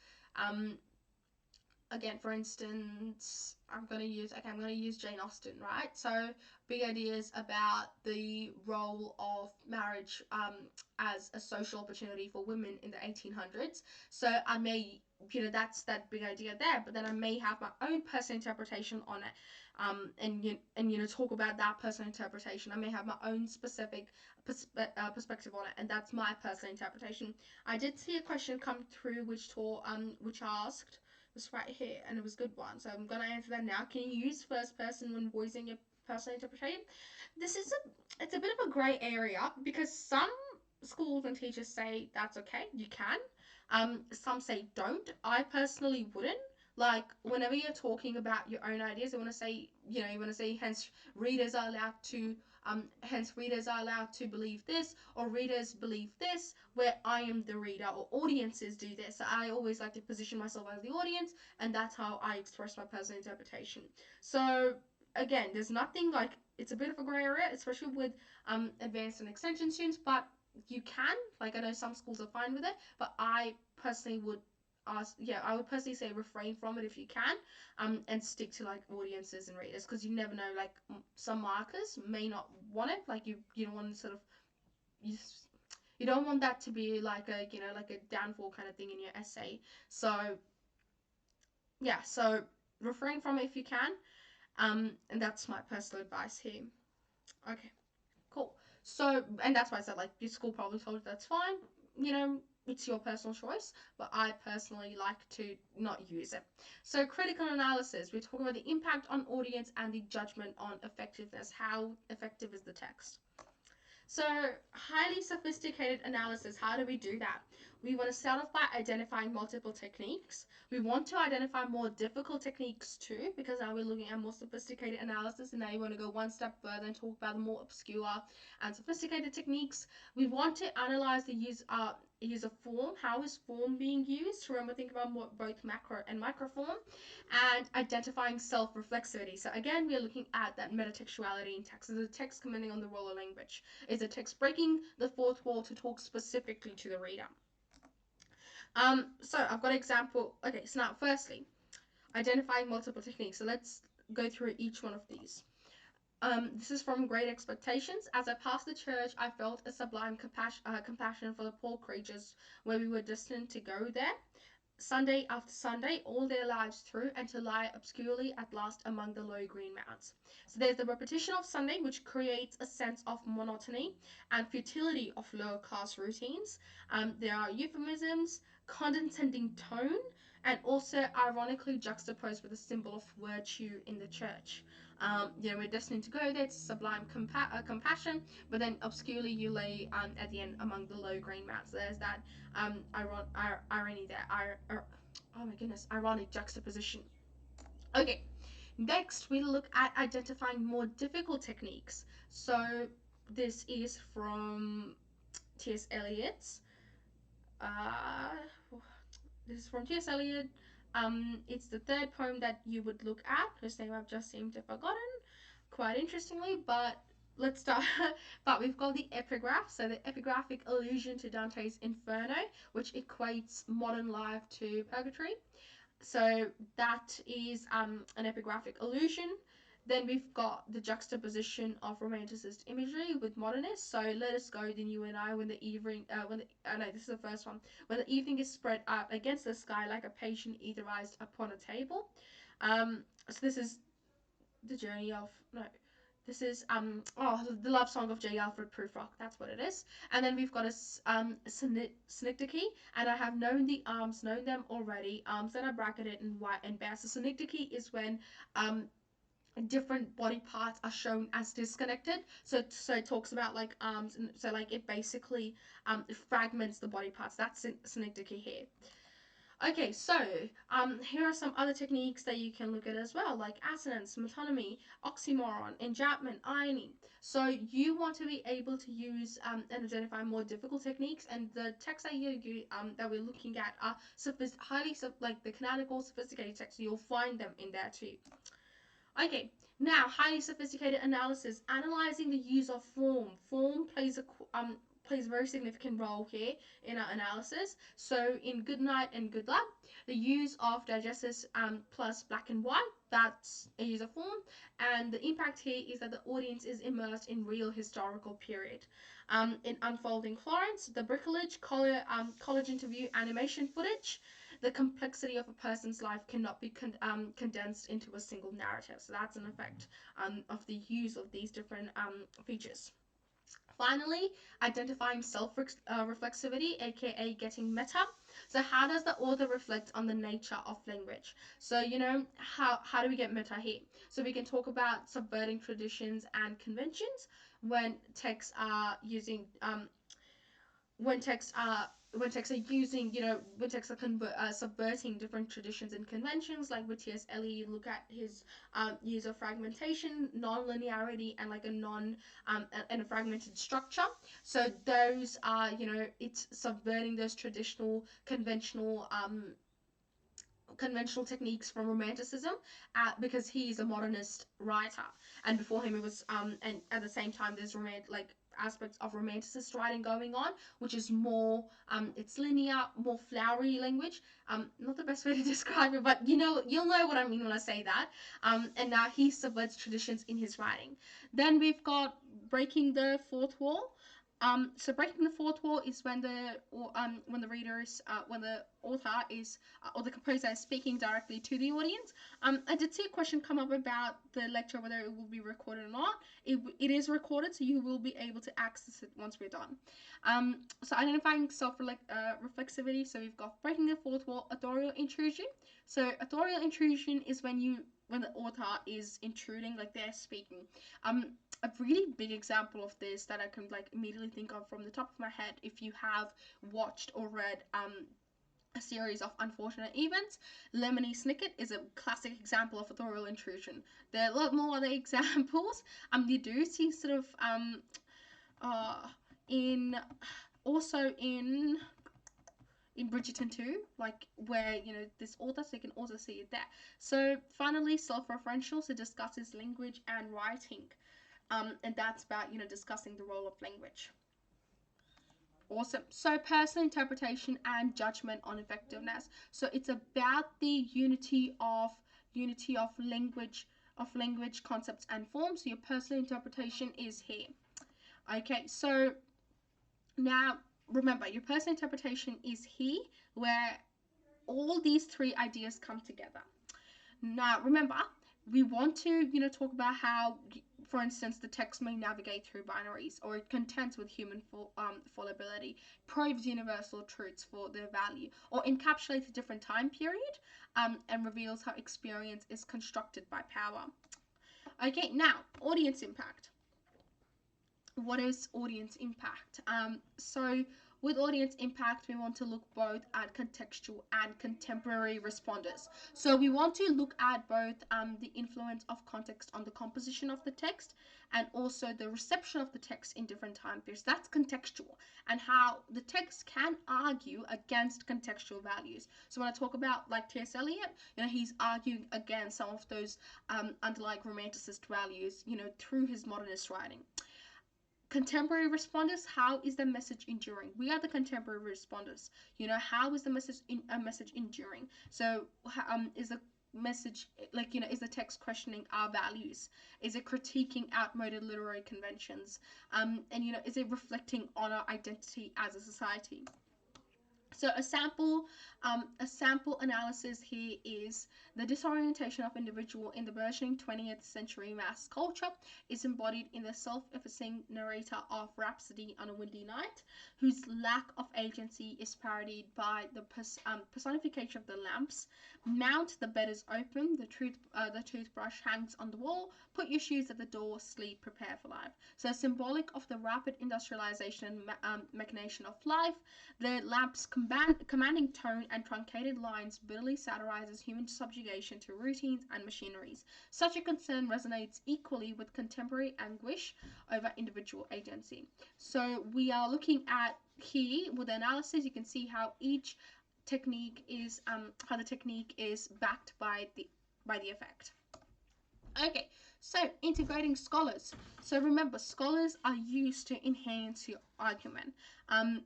again, for instance, I'm gonna use Jane Austen, right? So big ideas about the role of marriage as a social opportunity for women in the 1800s. So I may, that's that big idea there, but then I may have my own personal interpretation on it, and talk about that personal interpretation. I may have my own specific perspective on it, and that's my personal interpretation. I did see a question come through which asked was right here, and it was a good one. So I'm gonna answer that now. Can you use first person when voicing your personal interpretation? It's a bit of a grey area because some schools and teachers say that's okay, you can. Some say don't. I personally wouldn't. Like whenever you're talking about your own ideas, you want to say hence readers are allowed to believe this, or readers believe this, where I am the reader, or audiences do this. So I always like to position myself as the audience, and that's how I express my personal interpretation. So again, there's nothing like, it's a bit of a gray area, especially with advanced and extension students, but you can, like I know some schools are fine with it, but I personally would I would personally say refrain from it if you can, and stick to like audiences and readers, because you never know, like some markers may not want it, like you don't want to sort of you, you don't want that to be like a like a downfall kind of thing in your essay. So yeah, so refrain from it if you can, and that's my personal advice here. Okay, cool. So, and that's why I said, like, your school probably told you that's fine. You know, it's your personal choice, but I personally like to not use it. So, critical analysis, we're talking about the impact on audience and the judgment on effectiveness. How effective is the text? So, highly sophisticated analysis, how do we do that? We want to start off by identifying multiple techniques. We want to identify more difficult techniques too, because now we're looking at more sophisticated analysis, and now you want to go one step further and talk about the more obscure and sophisticated techniques. We want to analyze the use of form. How is form being used? Remember, think about both macro and micro form, and identifying self-reflexivity. So again, we're looking at that metatextuality in text. Is the text commenting on the role of language? Is the text breaking the fourth wall to talk specifically to the reader? So I've got an example. Okay, so now firstly, identifying multiple techniques. So let's go through each one of these. This is from Great Expectations. As I passed the church, I felt a sublime compassion for the poor creatures where we were destined to go there. Sunday after Sunday, all their lives through, and to lie obscurely at last among the low green mounds. So there's the repetition of Sunday, which creates a sense of monotony and futility of lower class routines. There are euphemisms, condescending tone, and also ironically juxtaposed with a symbol of virtue in the church. We're destined to go there, it's sublime compassion, but then obscurely you lay at the end among the low green mounds. There's that irony there. Oh my goodness, ironic juxtaposition. Okay, next we look at identifying more difficult techniques. So this is from T.S. Eliot's. Uh, this is from T.S. Eliot. It's the third poem that you would look at, whose name I've just seemed to have forgotten, quite interestingly, but let's start. But we've got the epigraph, so the epigraphic allusion to Dante's Inferno, which equates modern life to purgatory. So that is an epigraphic allusion. Then we've got the juxtaposition of romanticist imagery with modernist. So let us go, then you and I, when the evening, no, this is the first one. When the evening is spread out against the sky like a patient etherized upon a table. So this is the journey of no. This is the love song of J. Alfred Prufrock. That's what it is. And then we've got a synecdoche, and I have known the arms, known them already. Arms that are bracketed in white and bare. So synecdoche is when different body parts are shown as disconnected. So it talks about like arms, and so like it basically fragments the body parts. That's synecdoche here. Okay, so here are some other techniques that you can look at as well, like assonance, metonymy, oxymoron, enjambment, irony. So you want to be able to use and identify more difficult techniques, and the texts that we're looking at are highly like the canonical sophisticated texts. You'll find them in there too. Okay, now highly sophisticated analysis, analyzing the use of form. Form plays a very significant role here in our analysis. So in Good Night and Good Luck, the use of diegesics plus black and white, that's a use of form, and the impact here is that the audience is immersed in real historical period. In Unfolding Florence, the bricolage, college interview, animation footage, the complexity of a person's life cannot be condensed into a single narrative. So that's an effect of the use of these different features. Finally, identifying self-reflexivity, aka getting meta. So how does the author reflect on the nature of language? So, how do we get meta here? So we can talk about subverting traditions and conventions when texts are using when texts are when texts are using, when texts are subverting different traditions and conventions, like with T.S. Eliot, look at his use of fragmentation, non-linearity, and like and a fragmented structure. So those are, it's subverting those conventional techniques from Romanticism, because he's a modernist writer, and before him it was and at the same time there's aspects of romanticist writing going on, which is more, it's linear, more flowery language. Not the best way to describe it, but you'll know what I mean when I say that. And now he subverts traditions in his writing. Then we've got breaking the fourth wall. So breaking the fourth wall is when when the author is or the composer is speaking directly to the audience. I did see a question come up about the lecture, whether it will be recorded or not. It is recorded, so you will be able to access it once we're done. So identifying self-reflexivity. So we've got breaking the fourth wall, authorial intrusion. So authorial intrusion is when the author is intruding, like they're speaking. A really big example of this that I can immediately think of from the top of my head, if you have watched or read a series of Unfortunate Events, Lemony Snicket is a classic example of authorial intrusion. There are a lot more other examples. You do see sort of in Bridgerton too, where this author, so you can also see it there. So finally, self-referential, so discusses language and writing, and that's about discussing the role of language. Awesome. So personal interpretation and judgment on effectiveness. So it's about the unity of language concepts and forms. So your personal interpretation is here. Okay, so now remember, your personal interpretation is here, where all these three ideas come together. Now remember, we want to talk about how, for instance, the text may navigate through binaries, or it contends with human fallibility, proves universal truths for their value, or encapsulates a different time period, and reveals how experience is constructed by power. Okay, now audience impact. What is audience impact? So with audience impact, we want to look both at contextual and contemporary responders. So we want to look at both the influence of context on the composition of the text, and also the reception of the text in different time periods. That's contextual, and how the text can argue against contextual values. So when I talk about T.S. Eliot, he's arguing against some of those underlying romanticist values, through his modernist writing. Contemporary responders, how is the message enduring? We are the contemporary responders. How is the message enduring? So is the message is the text questioning our values? Is it critiquing outmoded literary conventions? And is it reflecting on our identity as a society? So a sample analysis here is the disorientation of individual in the burgeoning 20th century mass culture is embodied in the self-effacing narrator of Rhapsody on a Windy Night, whose lack of agency is parodied by the personification of the lamps. Mount, the bed is open, the toothbrush hangs on the wall, put your shoes at the door, sleep, prepare for life. So symbolic of the rapid industrialization and machination of life, the lamps commanding tone and truncated lines bitterly satirizes human subjugation to routines and machineries. Such a concern resonates equally with contemporary anguish over individual agency. So we are looking at here with the analysis. You can see how each technique is backed by the effect. Okay, so integrating scholars. So remember, scholars are used to enhance your argument.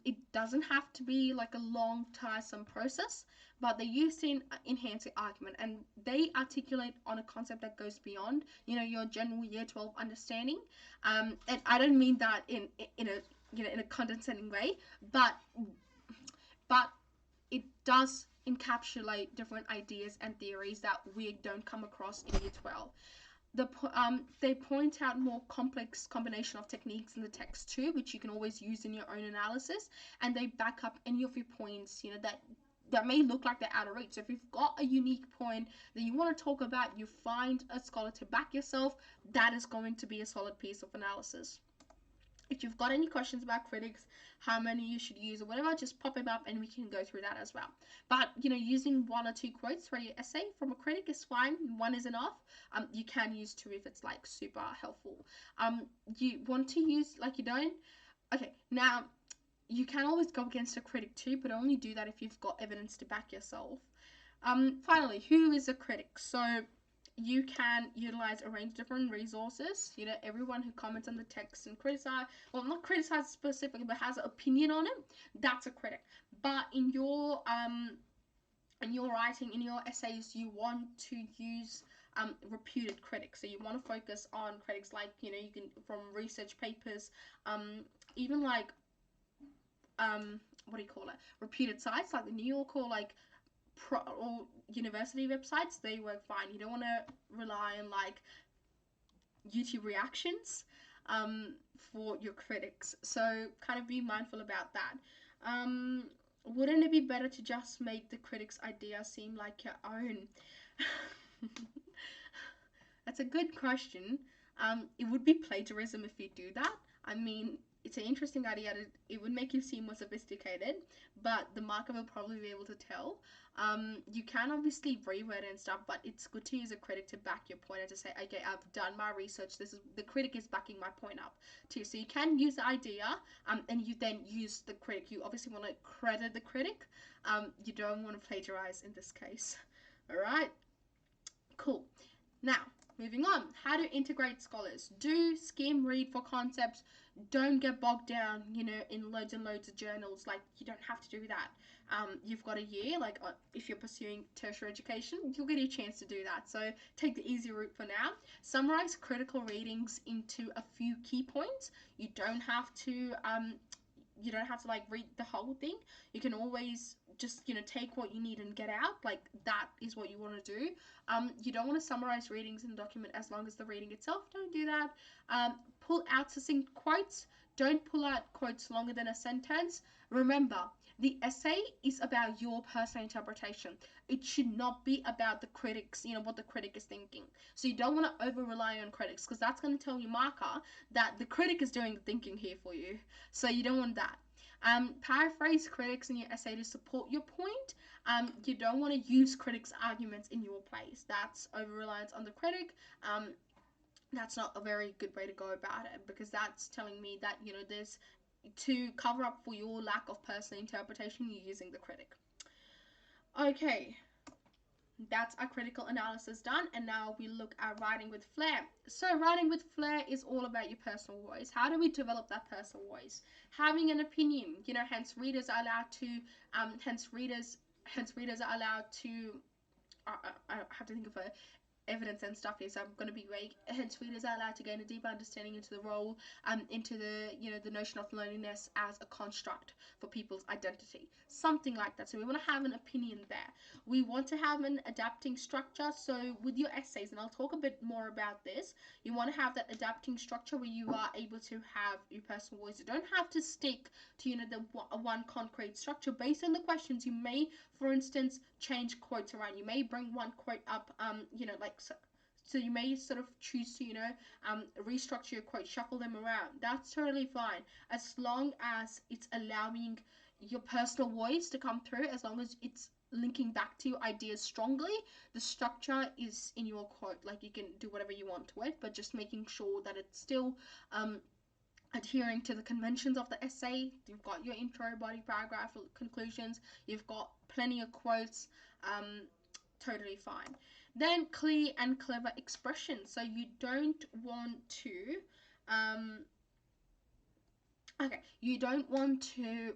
It doesn't have to be a long, tiresome process, but they're used to enhance your argument, and they articulate on a concept that goes beyond, your general year 12 understanding. And I don't mean that in a condescending way, but it does encapsulate different ideas and theories that we don't come across in year 12. They point out more complex combination of techniques in the text too, which you can always use in your own analysis, and they back up any of your points, that may look like they're out of reach. So if you've got a unique point that you want to talk about, you find a scholar to back yourself, that is going to be a solid piece of analysis. If you've got any questions about critics, how many you should use or whatever, just pop them up and we can go through that as well. But, using 1 or 2 quotes for your essay from a critic is fine. 1 is enough. You can use 2 if it's super helpful. You want to use, you don't. Okay, now you can always go against a critic too, but only do that if you've got evidence to back yourself. Finally, who is a critic? So you can utilize a range of different resources. You know, everyone who comments on the text and criticize, well, not criticize specifically, but has an opinion on it, that's a critic. But in your writing, in your essays, you want to use reputed critics. So you want to focus on critics like, you know, you can, from research papers, even like what do you call it, reputed sites like the New York, or like or university websites. They work fine. You don't want to rely on like YouTube reactions for your critics. So kind of be mindful about that. Wouldn't it be better to just make the critics' idea seem like your own? That's a good question. It would be plagiarism if you do that. I mean, it's an interesting idea. It would make you seem more sophisticated, but the marker will probably be able to tell. You can obviously reword it and stuff, but it's good to use a critic to back your point and to say, okay, I've done my research. This is, the critic is backing my point up too. So you can use the idea, and you then use the critic. You obviously want to credit the critic. You don't want to plagiarize in this case. All right, cool. Now, moving on, how to integrate scholars. Do skim read for concepts. Don't get bogged down, you know, in loads and loads of journals. Like, you don't have to do that. You've got a year, like if you're pursuing tertiary education, you'll get a chance to do that. So take the easy route for now. Summarize critical readings into a few key points. You don't have to like read the whole thing. You can always just, you know, take what you need and get out. Like, that is what you want to do. You don't want to summarize readings in a document as long as the reading itself. Don't do that. Pull out succinct quotes. Don't pull out quotes longer than a sentence. Remember, the essay is about your personal interpretation. It should not be about the critics, you know, what the critic is thinking. So you don't want to over rely on critics, because that's going to tell your marker that the critic is doing the thinking here for you. So you don't want that. Paraphrase critics in your essay to support your point. You don't want to use critics' arguments in your place. That's over reliance on the critic. That's not a very good way to go about it, because that's telling me that, you know, there's, to cover up for your lack of personal interpretation, you're using the critic. Okay, that's our critical analysis done, and now we look at writing with flair. So writing with flair is all about your personal voice. How do we develop that personal voice? Having an opinion, you know, hence readers are allowed to are allowed to I have to think of a evidence and stuff here, so I'm going to be vague. Hence, readers are allowed to gain a deeper understanding into the role, into the, you know, the notion of loneliness as a construct for people's identity, something like that. So we want to have an opinion there. We want to have an adapting structure. So with your essays, and I'll talk a bit more about this, you want to have that adapting structure where you are able to have your personal voice. You don't have to stick to, you know, the one concrete structure. Based on the questions, you may, for instance, change quotes around. You may bring one quote up, you know, like, so you may sort of choose to, you know, restructure your quote, shuffle them around. That's totally fine, as long as it's allowing your personal voice to come through, as long as it's linking back to your ideas strongly. The structure is in your quote. Like, you can do whatever you want to it, but just making sure that it's still adhering to the conventions of the essay. You've got your intro, body, paragraph, conclusions. You've got plenty of quotes. Totally fine. Then clear and clever expression. So you don't want to you don't want to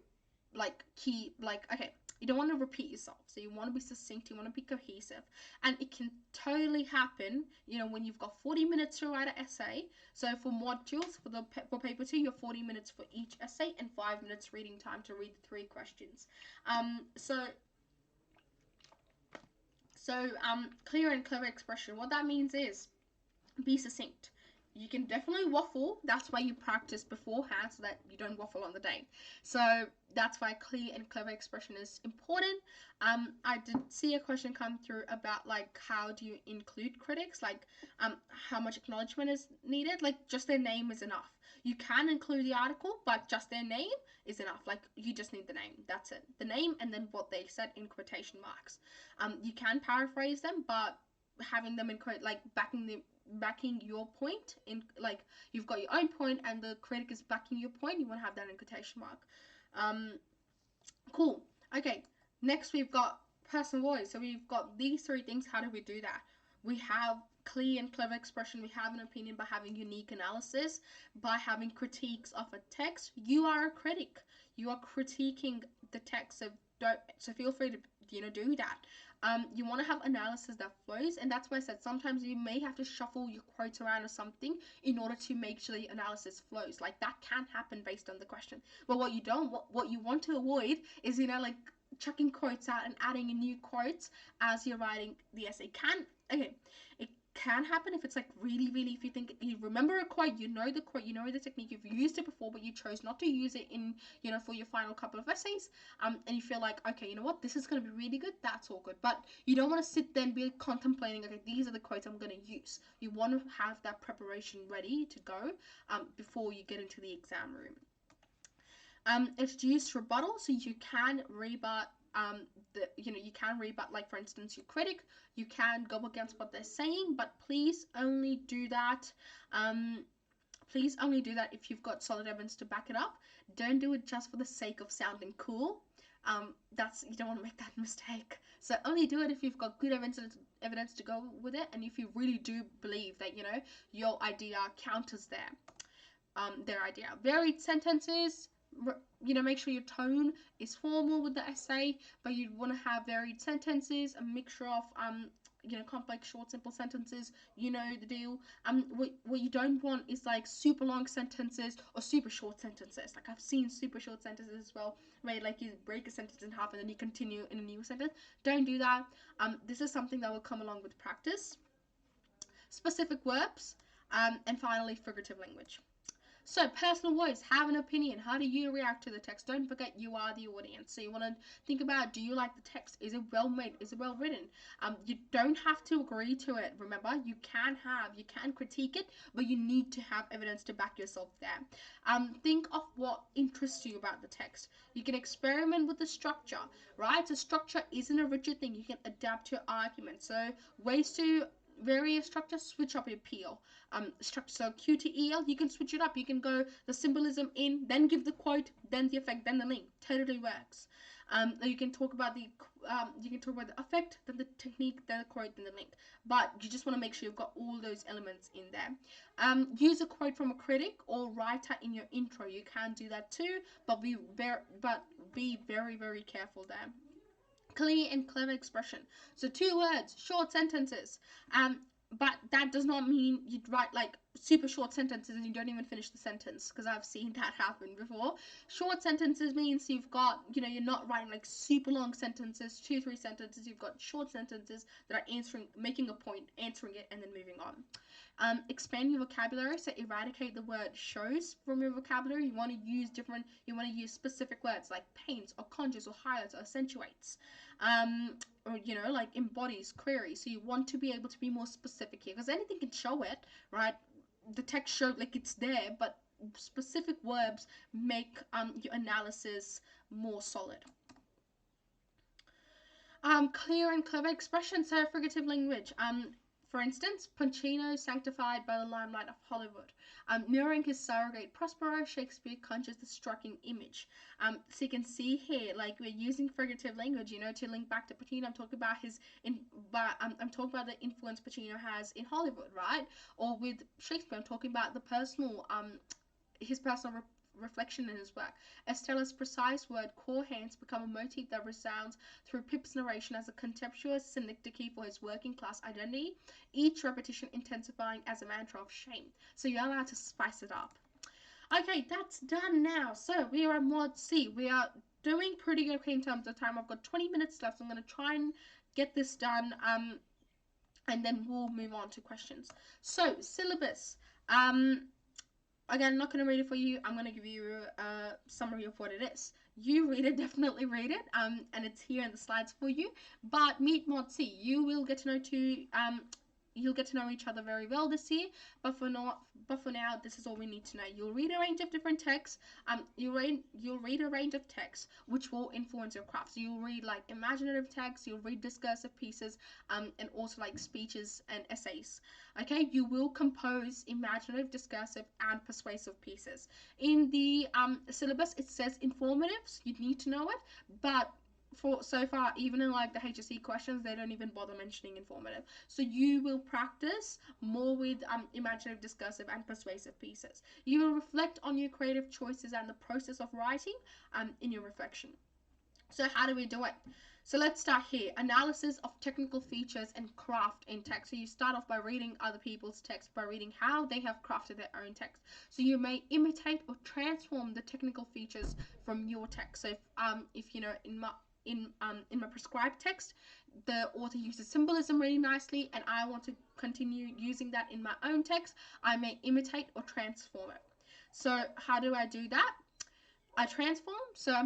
you don't want to repeat yourself. So you want to be succinct, you want to be cohesive, and it can totally happen, you know, when you've got 40 minutes to write an essay. So for modules, for paper 2, you have 40 minutes for each essay and 5 minutes reading time to read the 3 questions. Clear and clever expression. What that means is, be succinct. You can definitely waffle. That's why you practice beforehand, so that you don't waffle on the day. So that's why clear and clever expression is important. I did see a question come through about, like, how do you include critics? Like, how much acknowledgement is needed? Like, just their name is enough. You can include the article, but just their name is enough. Like, you just need the name. That's it. The name and then what they said in quotation marks. You can paraphrase them, but having them in quote, like backing your point in, like, you've got your own point and the critic is backing your point, you want to have that in quotation mark. Cool. Okay, next we've got personal voice. So we've got these 3 things. How do we do that? we have clear and clever expression, we have an opinion by having unique analysis, by having critiques of a text. You are a critic. You are critiquing the text, so feel free to do that. You want to have analysis that flows, and that's why I said sometimes you may have to shuffle your quotes around or something in order to make sure the analysis flows. Like that can happen based on the question. But what you want to avoid is like chucking quotes out and adding in new quotes as you're writing the essay. It can happen if it's like really, if you think you remember a quote, you know the quote, you know the technique, you've used it before, but you chose not to use it in for your final couple of essays, and you feel like, okay, you know what, this is going to be really good, that's all good. But you don't want to sit there and be contemplating, okay, these are the quotes I'm going to use. You want to have that preparation ready to go before you get into the exam room. Introduce rebuttal, so you can rebut you can rebut, like for instance your critic. You can go against what they're saying, but please only do that if you've got solid evidence to back it up. Don't do it just for the sake of sounding cool. You don't want to make that mistake. So only do it if you've got good evidence to go with it, and if you really do believe that your idea counters their idea. Varied sentences. Make sure your tone is formal with the essay, but you'd want to have varied sentences, a mixture of complex, short, simple sentences. You know the deal. What you don't want is like super long sentences or super short sentences. Like I've seen super short sentences as well, where like you break a sentence in half and then you continue in a new sentence. Don't do that. This is something that will come along with practice. Specific verbs, and finally figurative language. So, personal voice, have an opinion. How do you react to the text? Don't forget you are the audience. So you want to think about, do you like the text? Is it well made? Is it well written? You don't have to agree to it. Remember, you can critique it, but you need to have evidence to back yourself there. Think of what interests you about the text. You can experiment with the structure, right? So structure isn't a rigid thing. You can adapt your argument. So ways to various structures, switch up your appeal. Structure, so Q to EL, you can switch it up. You can go the symbolism in, then give the quote, then the effect, then the link. Totally works. You can talk about the effect, then the technique, then the quote, then the link. But you just want to make sure you've got all those elements in there. Use a quote from a critic or writer in your intro. You can do that too, but be very, very careful there. Clear and clever expression. So 2 words, short sentences. But that does not mean you'd write like super short sentences and you don't even finish the sentence, because I've seen that happen before. Short sentences means you've got, you're not writing like super long sentences, 2-3 sentences. You've got short sentences that are making a point, answering it, and then moving on. Expand your vocabulary, so eradicate the word shows from your vocabulary. You want to use specific words like paints or conjures or highlights or accentuates. Or like embodies, queries. So you want to be able to be more specific here, because anything can show it, right? The text showed like it's there, but specific verbs make your analysis more solid. Clear and clever expression, so figurative language. For instance, Puccino sanctified by the limelight of Hollywood. Mirroring his surrogate Prospero, Shakespeare conjures the striking image. So you can see here, like we're using figurative language, to link back to Puccino. I'm talking about I'm talking about the influence Puccino has in Hollywood, right? Or with Shakespeare, I'm talking about the his personal reflection in his work. Estella's precise word core hands become a motif that resounds through Pip's narration as a contemptuous synecdoche for his working class identity, each repetition intensifying as a mantra of shame. So you're allowed to spice it up. Okay, that's done now. So we are at Mod C. We are doing pretty okay in terms of time. I've got 20 minutes left, so I'm going to try and get this done, and then we'll move on to questions. So, syllabus. Again, I'm not going to read it for you. I'm going to give you a summary of what it is. You read it, definitely read it, and it's here in the slides for you. But meet Mod C. You will get to know you'll get to know each other very well this year, but for now, this is all we need to know. You'll read a range of different texts. You'll read a range of texts which will influence your craft. So you'll read like imaginative texts, you'll read discursive pieces, and also like speeches and essays. Okay, you will compose imaginative, discursive, and persuasive pieces. In the syllabus, it says informatives. You need to know it, but for so far, even in like the HSC questions, they don't even bother mentioning informative. So you will practice more with imaginative, discursive, and persuasive pieces. You will reflect on your creative choices and the process of writing in your reflection. So how do we do it? So let's start here. Analysis of technical features and craft in text. So you start off by reading other people's text, by reading how they have crafted their own text. So you may imitate or transform the technical features from your text. So if you know, in my prescribed text, the author uses symbolism really nicely, and I want to continue using that in my own text, I may imitate or transform it. So how do I do that? I transform, so I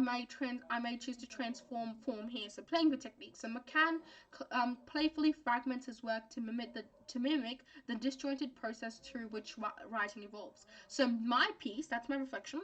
may choose to transform form here. So playing with techniques. So McCann playfully fragments his work to mimic the disjointed process through which writing evolves. So my piece, that's my reflection.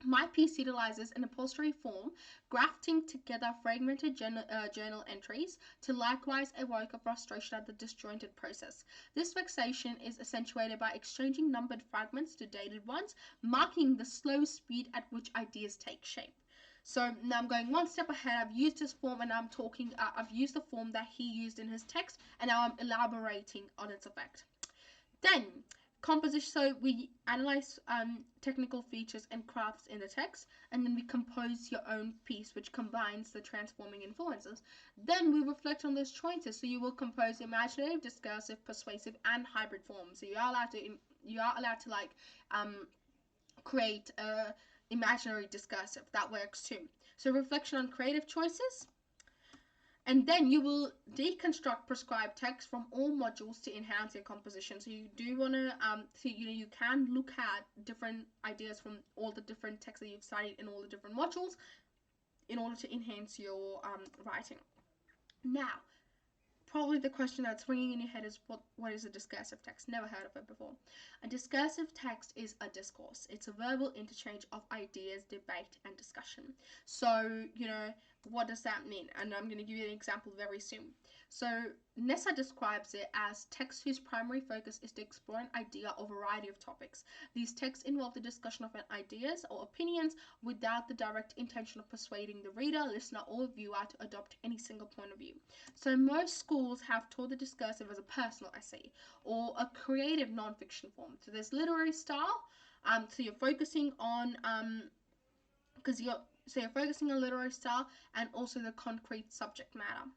My piece utilizes an upholstery form, grafting together fragmented journal entries to likewise evoke a frustration at the disjointed process. This vexation is accentuated by exchanging numbered fragments to dated ones, marking the slow speed at which ideas take shape. So now I'm going one step ahead. I've used his form, and I've used the form that he used in his text, and now I'm elaborating on its effect. Then composition, so we analyze technical features and crafts in the text, and then we compose your own piece which combines the transforming influences. Then we reflect on those choices, so you will compose imaginative, discursive, persuasive, and hybrid forms. So you are allowed to like create imaginary discursive. That works too. So reflection on creative choices. And then you will deconstruct prescribed text from all modules to enhance your composition. So you do want to, so you can look at different ideas from all the different texts that you've studied in all the different modules in order to enhance your writing. Now, probably the question that's ringing in your head is what is a discursive text? Never heard of it before. A discursive text is a discourse. It's a verbal interchange of ideas, debate, and discussion. So, what does that mean? And I'm going to give you an example very soon. So Nessa describes it as texts whose primary focus is to explore an idea or variety of topics. These texts involve the discussion of ideas or opinions without the direct intention of persuading the reader, listener, or viewer to adopt any single point of view. So most schools have taught the discursive as a personal essay or a creative non-fiction form. So there's literary style. So you're focusing on you're focusing on literary style and also the concrete subject matter.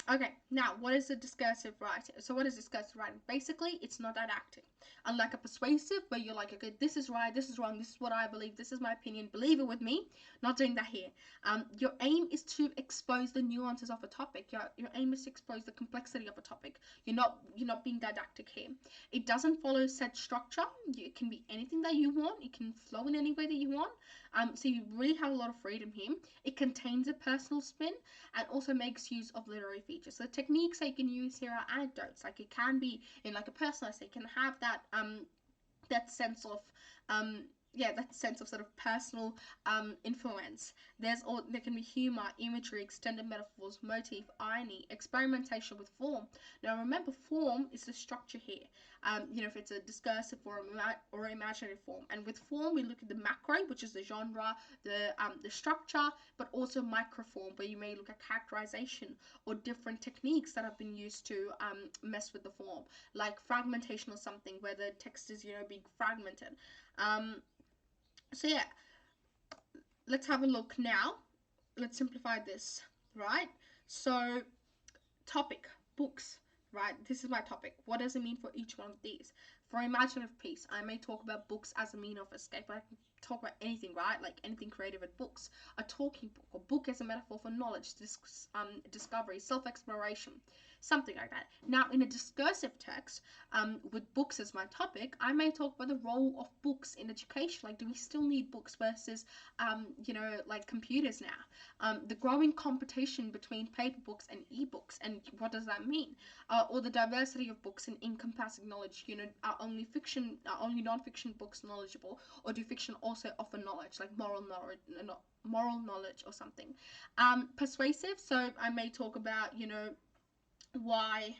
Okay, now what is a discursive writing? So what is discursive writing? Basically, it's not didactic. Unlike a persuasive, where you're like, okay, this is right, this is wrong, this is what I believe, this is my opinion, believe it with me. Not doing that here. Your aim is to expose the nuances of a topic. Your aim is to expose the complexity of a topic. You're not being didactic here. It doesn't follow set structure. It can be anything that you want. It can flow in any way that you want. So you really have a lot of freedom here. It contains a personal spin and also makes use of literary features. So the techniques that you can use here are anecdotes. Like it can be in like a personal essay, can have that sense of that sense of sort of personal influence. There can be humor, imagery, extended metaphors, motif, irony, experimentation with form. Now remember, form is the structure here. If it's a discursive or imaginative form. And with form, we look at the macro, which is the genre, the structure, but also microform, where you may look at characterization or different techniques that have been used to mess with the form, like fragmentation or something, where the text is being fragmented. So yeah, let's have a look now. Let's simplify this, right? So topic, books, right? This is my topic. What does it mean for each one of these? For imaginative piece, I may talk about books as a mean of escape, but I can talk about anything, right? Like anything creative at books. A talking book, or book as a metaphor for knowledge, discovery, self-exploration, something like that. Now, in a discursive text, with books as my topic, I may talk about the role of books in education. Like, do we still need books versus, like computers now? The growing competition between paper books and ebooks, and what does that mean? Or the diversity of books and encompassing knowledge. Are only non-fiction books knowledgeable, or do fiction also offer knowledge, like moral knowledge or something? Persuasive. So I may talk about why.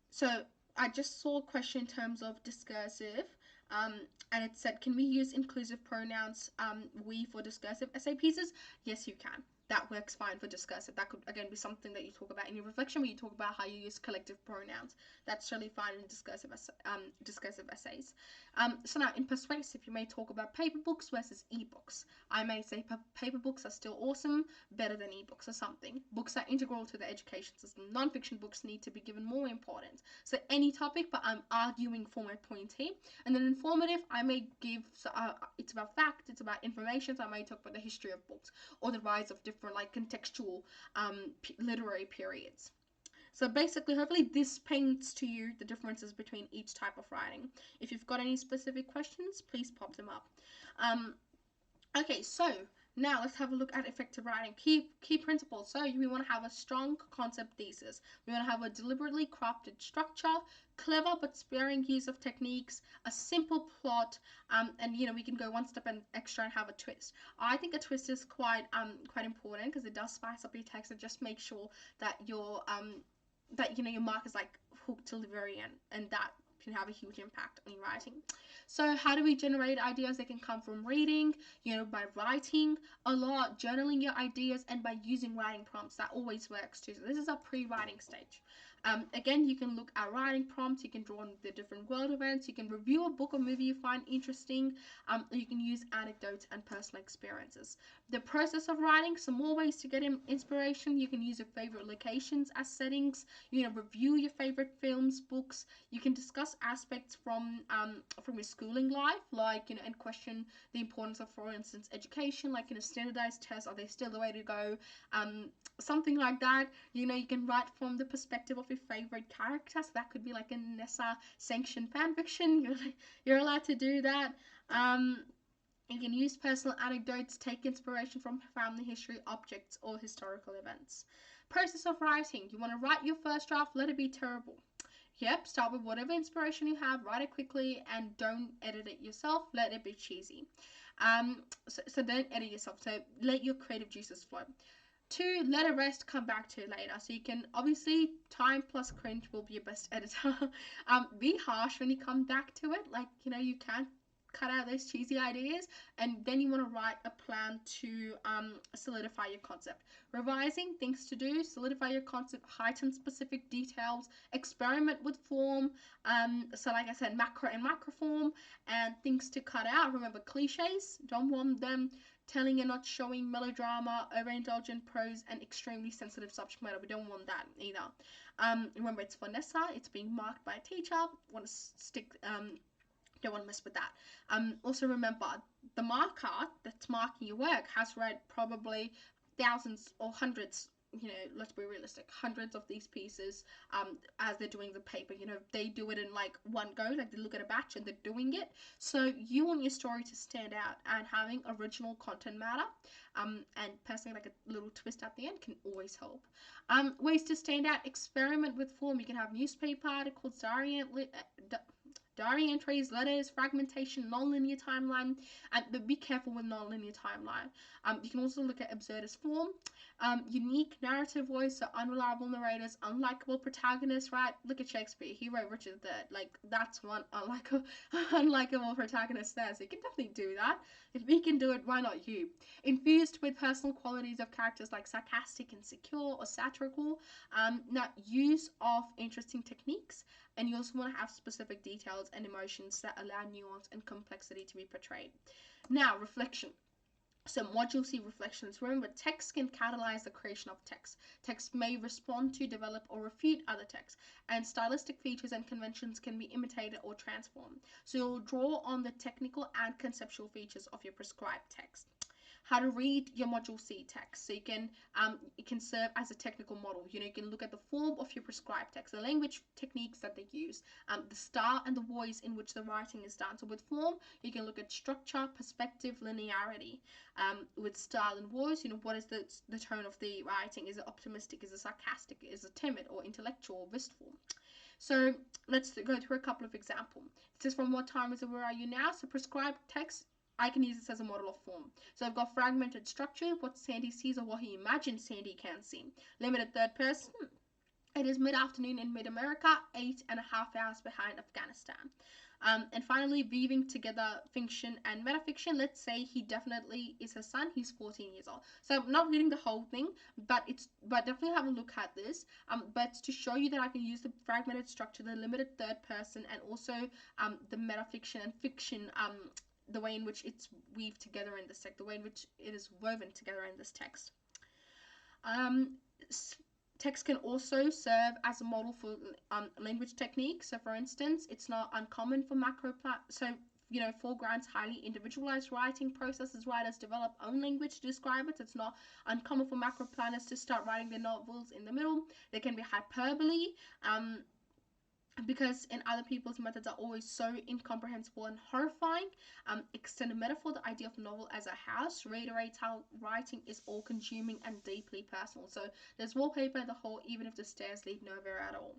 So I just saw a question in terms of discursive. And it said, can we use inclusive pronouns, we, for discursive essay pieces? Yes, you can. That works fine for discursive. That could, again, be something that you talk about in your reflection, where you talk about how you use collective pronouns. That's totally fine in discursive essays. So now, in persuasive, you may talk about paper books versus ebooks. I may say paper books are still awesome, better than ebooks or something. Books are integral to the education system. Non-fiction books need to be given more importance. So any topic, but I'm arguing for my point here. And then informative, I may give, it's about fact, it's about information, so I may talk about the history of books or the rise of different like contextual literary periods. So basically, hopefully this paints to you the differences between each type of writing. If you've got any specific questions, please pop them up. Okay, so now let's have a look at effective writing. Key principles. So we want to have a strong concept thesis. We want to have a deliberately crafted structure, clever but sparing use of techniques, a simple plot, and we can go one step extra and have a twist. I think a twist is quite important because it does spice up your text and just make sure that your mark is like hooked till the very end, and that can have a huge impact on your writing. So how do we generate ideas? They can come from reading, by writing a lot, journaling your ideas, and by using writing prompts. That always works too. So this is a pre-writing stage. Again, you can look at writing prompts, you can draw on the different world events, you can review a book or movie you find interesting, you can use anecdotes and personal experiences. The process of writing, some more ways to get inspiration. You can use your favorite locations as settings, review your favorite films, books. You can discuss aspects from your schooling life, like, and question the importance of, for instance, education, like standardized tests, are they still the way to go? Something like that. You can write from the perspective of your favorite character, so that could be like a Nessa sanctioned fanfiction. You're allowed to do that. You can use personal anecdotes, take inspiration from family history, objects, or historical events. Process of writing. You want to write your first draft, let it be terrible. Yep, start with whatever inspiration you have, write it quickly, and don't edit it yourself, let it be cheesy. So don't edit yourself, so let your creative juices flow. 2, let it rest, come back to it later. So you can, obviously, time plus cringe will be your best editor. Be harsh when you come back to it, like, you can't cut out those cheesy ideas, and then you want to write a plan to solidify your concept. Revising, things to do, solidify your concept, heighten specific details, experiment with form, so like I said, macro and microform, and things to cut out. Remember, cliches, don't want them. Telling and not showing, melodrama, overindulgent prose, and extremely sensitive subject matter. We don't want that either. Remember, it's for Nessa, it's being marked by a teacher. Want to stick don't want to mess with that. Also remember, the marker that's marking your work has read probably thousands or hundreds, let's be realistic, hundreds of these pieces as they're doing the paper. They do it in like one go, like they look at a batch and they're doing it. So you want your story to stand out, and having original content matter, and personally like a little twist at the end can always help. Ways to stand out: experiment with form. You can have newspaper articles, diary entries, letters, fragmentation, non-linear timeline, but be careful with non-linear timeline. You can also look at absurdist form, unique narrative voice, so unreliable narrators, unlikable protagonists, right? Look at Shakespeare, he wrote Richard III, like that's one unlikable protagonist there, so you can definitely do that. If we can do it, why not you? Infused with personal qualities of characters like sarcastic, insecure, or satirical. Now, use of interesting techniques, and you also want to have specific details and emotions that allow nuance and complexity to be portrayed. Now, reflection. So module C, reflections. Remember, text can catalyze the creation of text. Text may respond to, develop, or refute other texts, and stylistic features and conventions can be imitated or transformed. So you'll draw on the technical and conceptual features of your prescribed text. How to read your module C text. So you can it can serve as a technical model. You can look at the form of your prescribed text, the language techniques that they use, the style and the voice in which the writing is done. So with form, you can look at structure, perspective, linearity. With style and voice, what is the tone of the writing? Is it optimistic? Is it sarcastic? Is it timid or intellectual or wistful? So let's go through a couple of examples. This is from What Time Is It, Where Are You Now? So prescribed text, I can use this as a model of form. So I've got fragmented structure, what Sandy sees or what he imagines Sandy can see. Limited third person, It is mid-afternoon in mid-America, 8.5 hours behind Afghanistan. And finally, weaving together fiction and metafiction. Let's say he definitely is her son. He's 14 years old. So I'm not reading the whole thing, but definitely have a look at this. But to show you that I can use the fragmented structure, the limited third person, and also the metafiction and fiction, the way in which it's weaved together in this text, the way in which it is woven together in this text. Text can also serve as a model for language techniques. So for instance, it's not uncommon for foregrounds highly individualized writing processes. Writers develop own language to describe it. It's not uncommon for macro planners to start writing their novels in the middle. There can be hyperbole, because in other people's methods are always so incomprehensible and horrifying. Extended metaphor, the idea of novel as a house, reiterates how writing is all-consuming and deeply personal. So there's wallpaper in the hall, even if the stairs lead nowhere at all.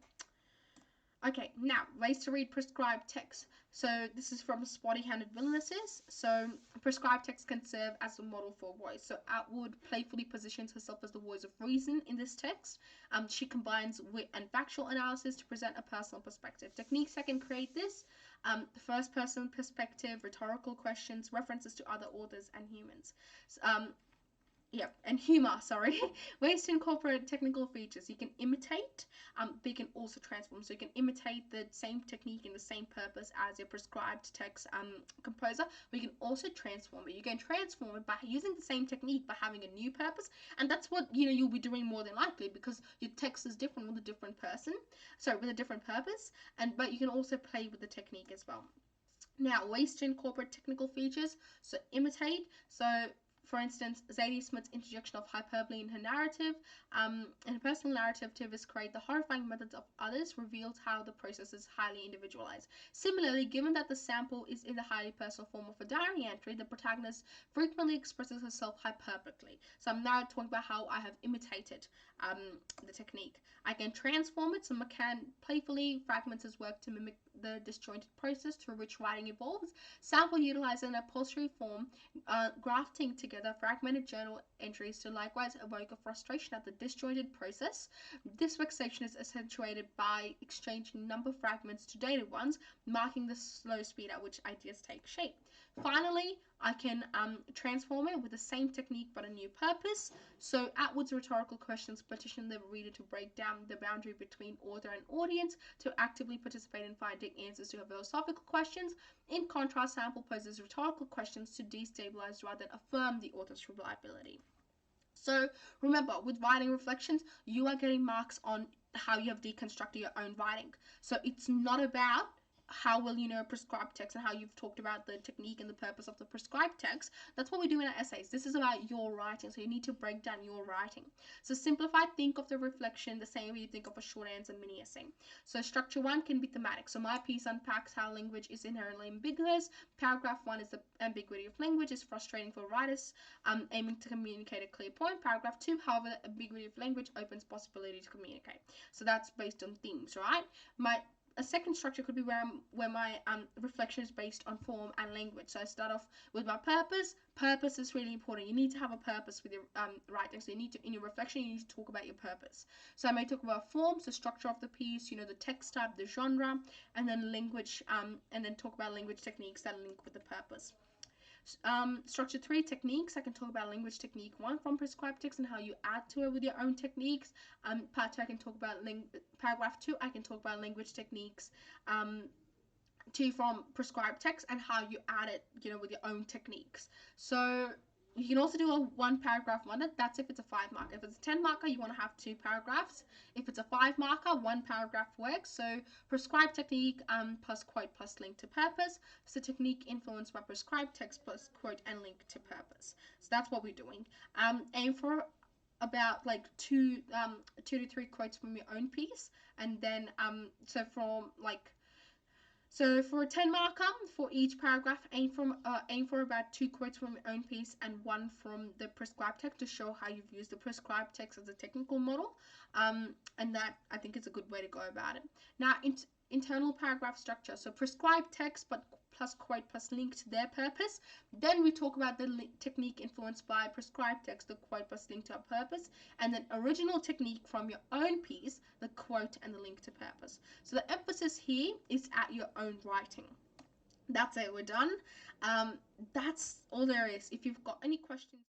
Okay, now, ways to read prescribed text. So this is from Spotty-Handed Villainesses. So prescribed text can serve as a model for voice. So Atwood playfully positions herself as the voice of reason in this text. She combines wit and factual analysis to present a personal perspective. Techniques that can create this: first-person perspective, rhetorical questions, references to other authors and humans. Humor, ways to incorporate technical features. You can imitate, but you can also transform. So you can imitate the same technique and the same purpose as your prescribed text composer, but you can also transform it. You can transform it by using the same technique, but having a new purpose, and that's what you'll be doing more than likely, because your text is different with a different person, with a different purpose, but you can also play with the technique as well. Now, ways to incorporate technical features. So imitate. So for instance, Zadie Smith's interjection of hyperbole in her narrative. In her personal narrative, Tivus create the horrifying methods of others, reveals how the process is highly individualized. Similarly, given that the sample is in the highly personal form of a diary entry, the protagonist frequently expresses herself hyperbolically. So I'm now talking about how I have imitated the technique. I can transform it, so McCann playfully fragments his work to mimic the disjointed process through which writing evolves. Sample utilizes an upholstery form, grafting together fragmented journal entries to likewise evoke a frustration at the disjointed process. This vexation is accentuated by exchanging number fragments to dated ones, marking the slow speed at which ideas take shape. Finally, I can transform it with the same technique but a new purpose. So Atwood's rhetorical questions petition the reader to break down the boundary between author and audience, to actively participate in finding answers to her philosophical questions. In contrast, Sample poses rhetorical questions to destabilize rather than affirm the author's reliability. So remember, with writing reflections, you are getting marks on how you have deconstructed your own writing. So it's not about how well you know prescribed text and how you've talked about the technique and the purpose of the prescribed text. That's what we do in our essays. This is about your writing, so you need to break down your writing. So simplify, think of the reflection the same way you think of a short answer mini essay. So structure 1 can be thematic. So my piece unpacks how language is inherently ambiguous. Paragraph 1 is the ambiguity of language is frustrating for writers aiming to communicate a clear point. Paragraph 2, however, the ambiguity of language opens possibility to communicate. So that's based on themes, right? A second structure could be where my reflection is based on form and language. So I start off with my purpose. Purpose is really important. You need to have a purpose with your writing. So you need to, in your reflection, you need to talk about your purpose. So I may talk about form, so structure of the piece, the text type, the genre, and then language, and then talk about language techniques that link with the purpose. Structure 3, techniques. I can talk about language technique 1 from prescribed text and how you add to it with your own techniques. Part 2, I can talk about paragraph 2, I can talk about language techniques 2 from prescribed text and how you add it, with your own techniques. So you can also do a 1 paragraph one. That's if it's a 5 marker. If it's a 10 marker, you want to have 2 paragraphs. If it's a 5 marker, 1 paragraph works. So prescribed technique plus quote plus link to purpose. So technique influenced by prescribed text plus quote and link to purpose. So that's what we're doing. Aim for about like 2 to 3 quotes from your own piece, and then so for a 10 marker, for each paragraph, aim for about 2 quotes from your own piece and 1 from the prescribed text to show how you've used the prescribed text as a technical model. And that, I think, is a good way to go about it. Now, internal paragraph structure. So prescribed text, but plus quote plus link to their purpose. Then we talk about the technique influenced by prescribed text, the quote plus link to a purpose, and then original technique from your own piece, the quote and the link to purpose. So the emphasis here is at your own writing. That's it, we're done. That's all there is. If you've got any questions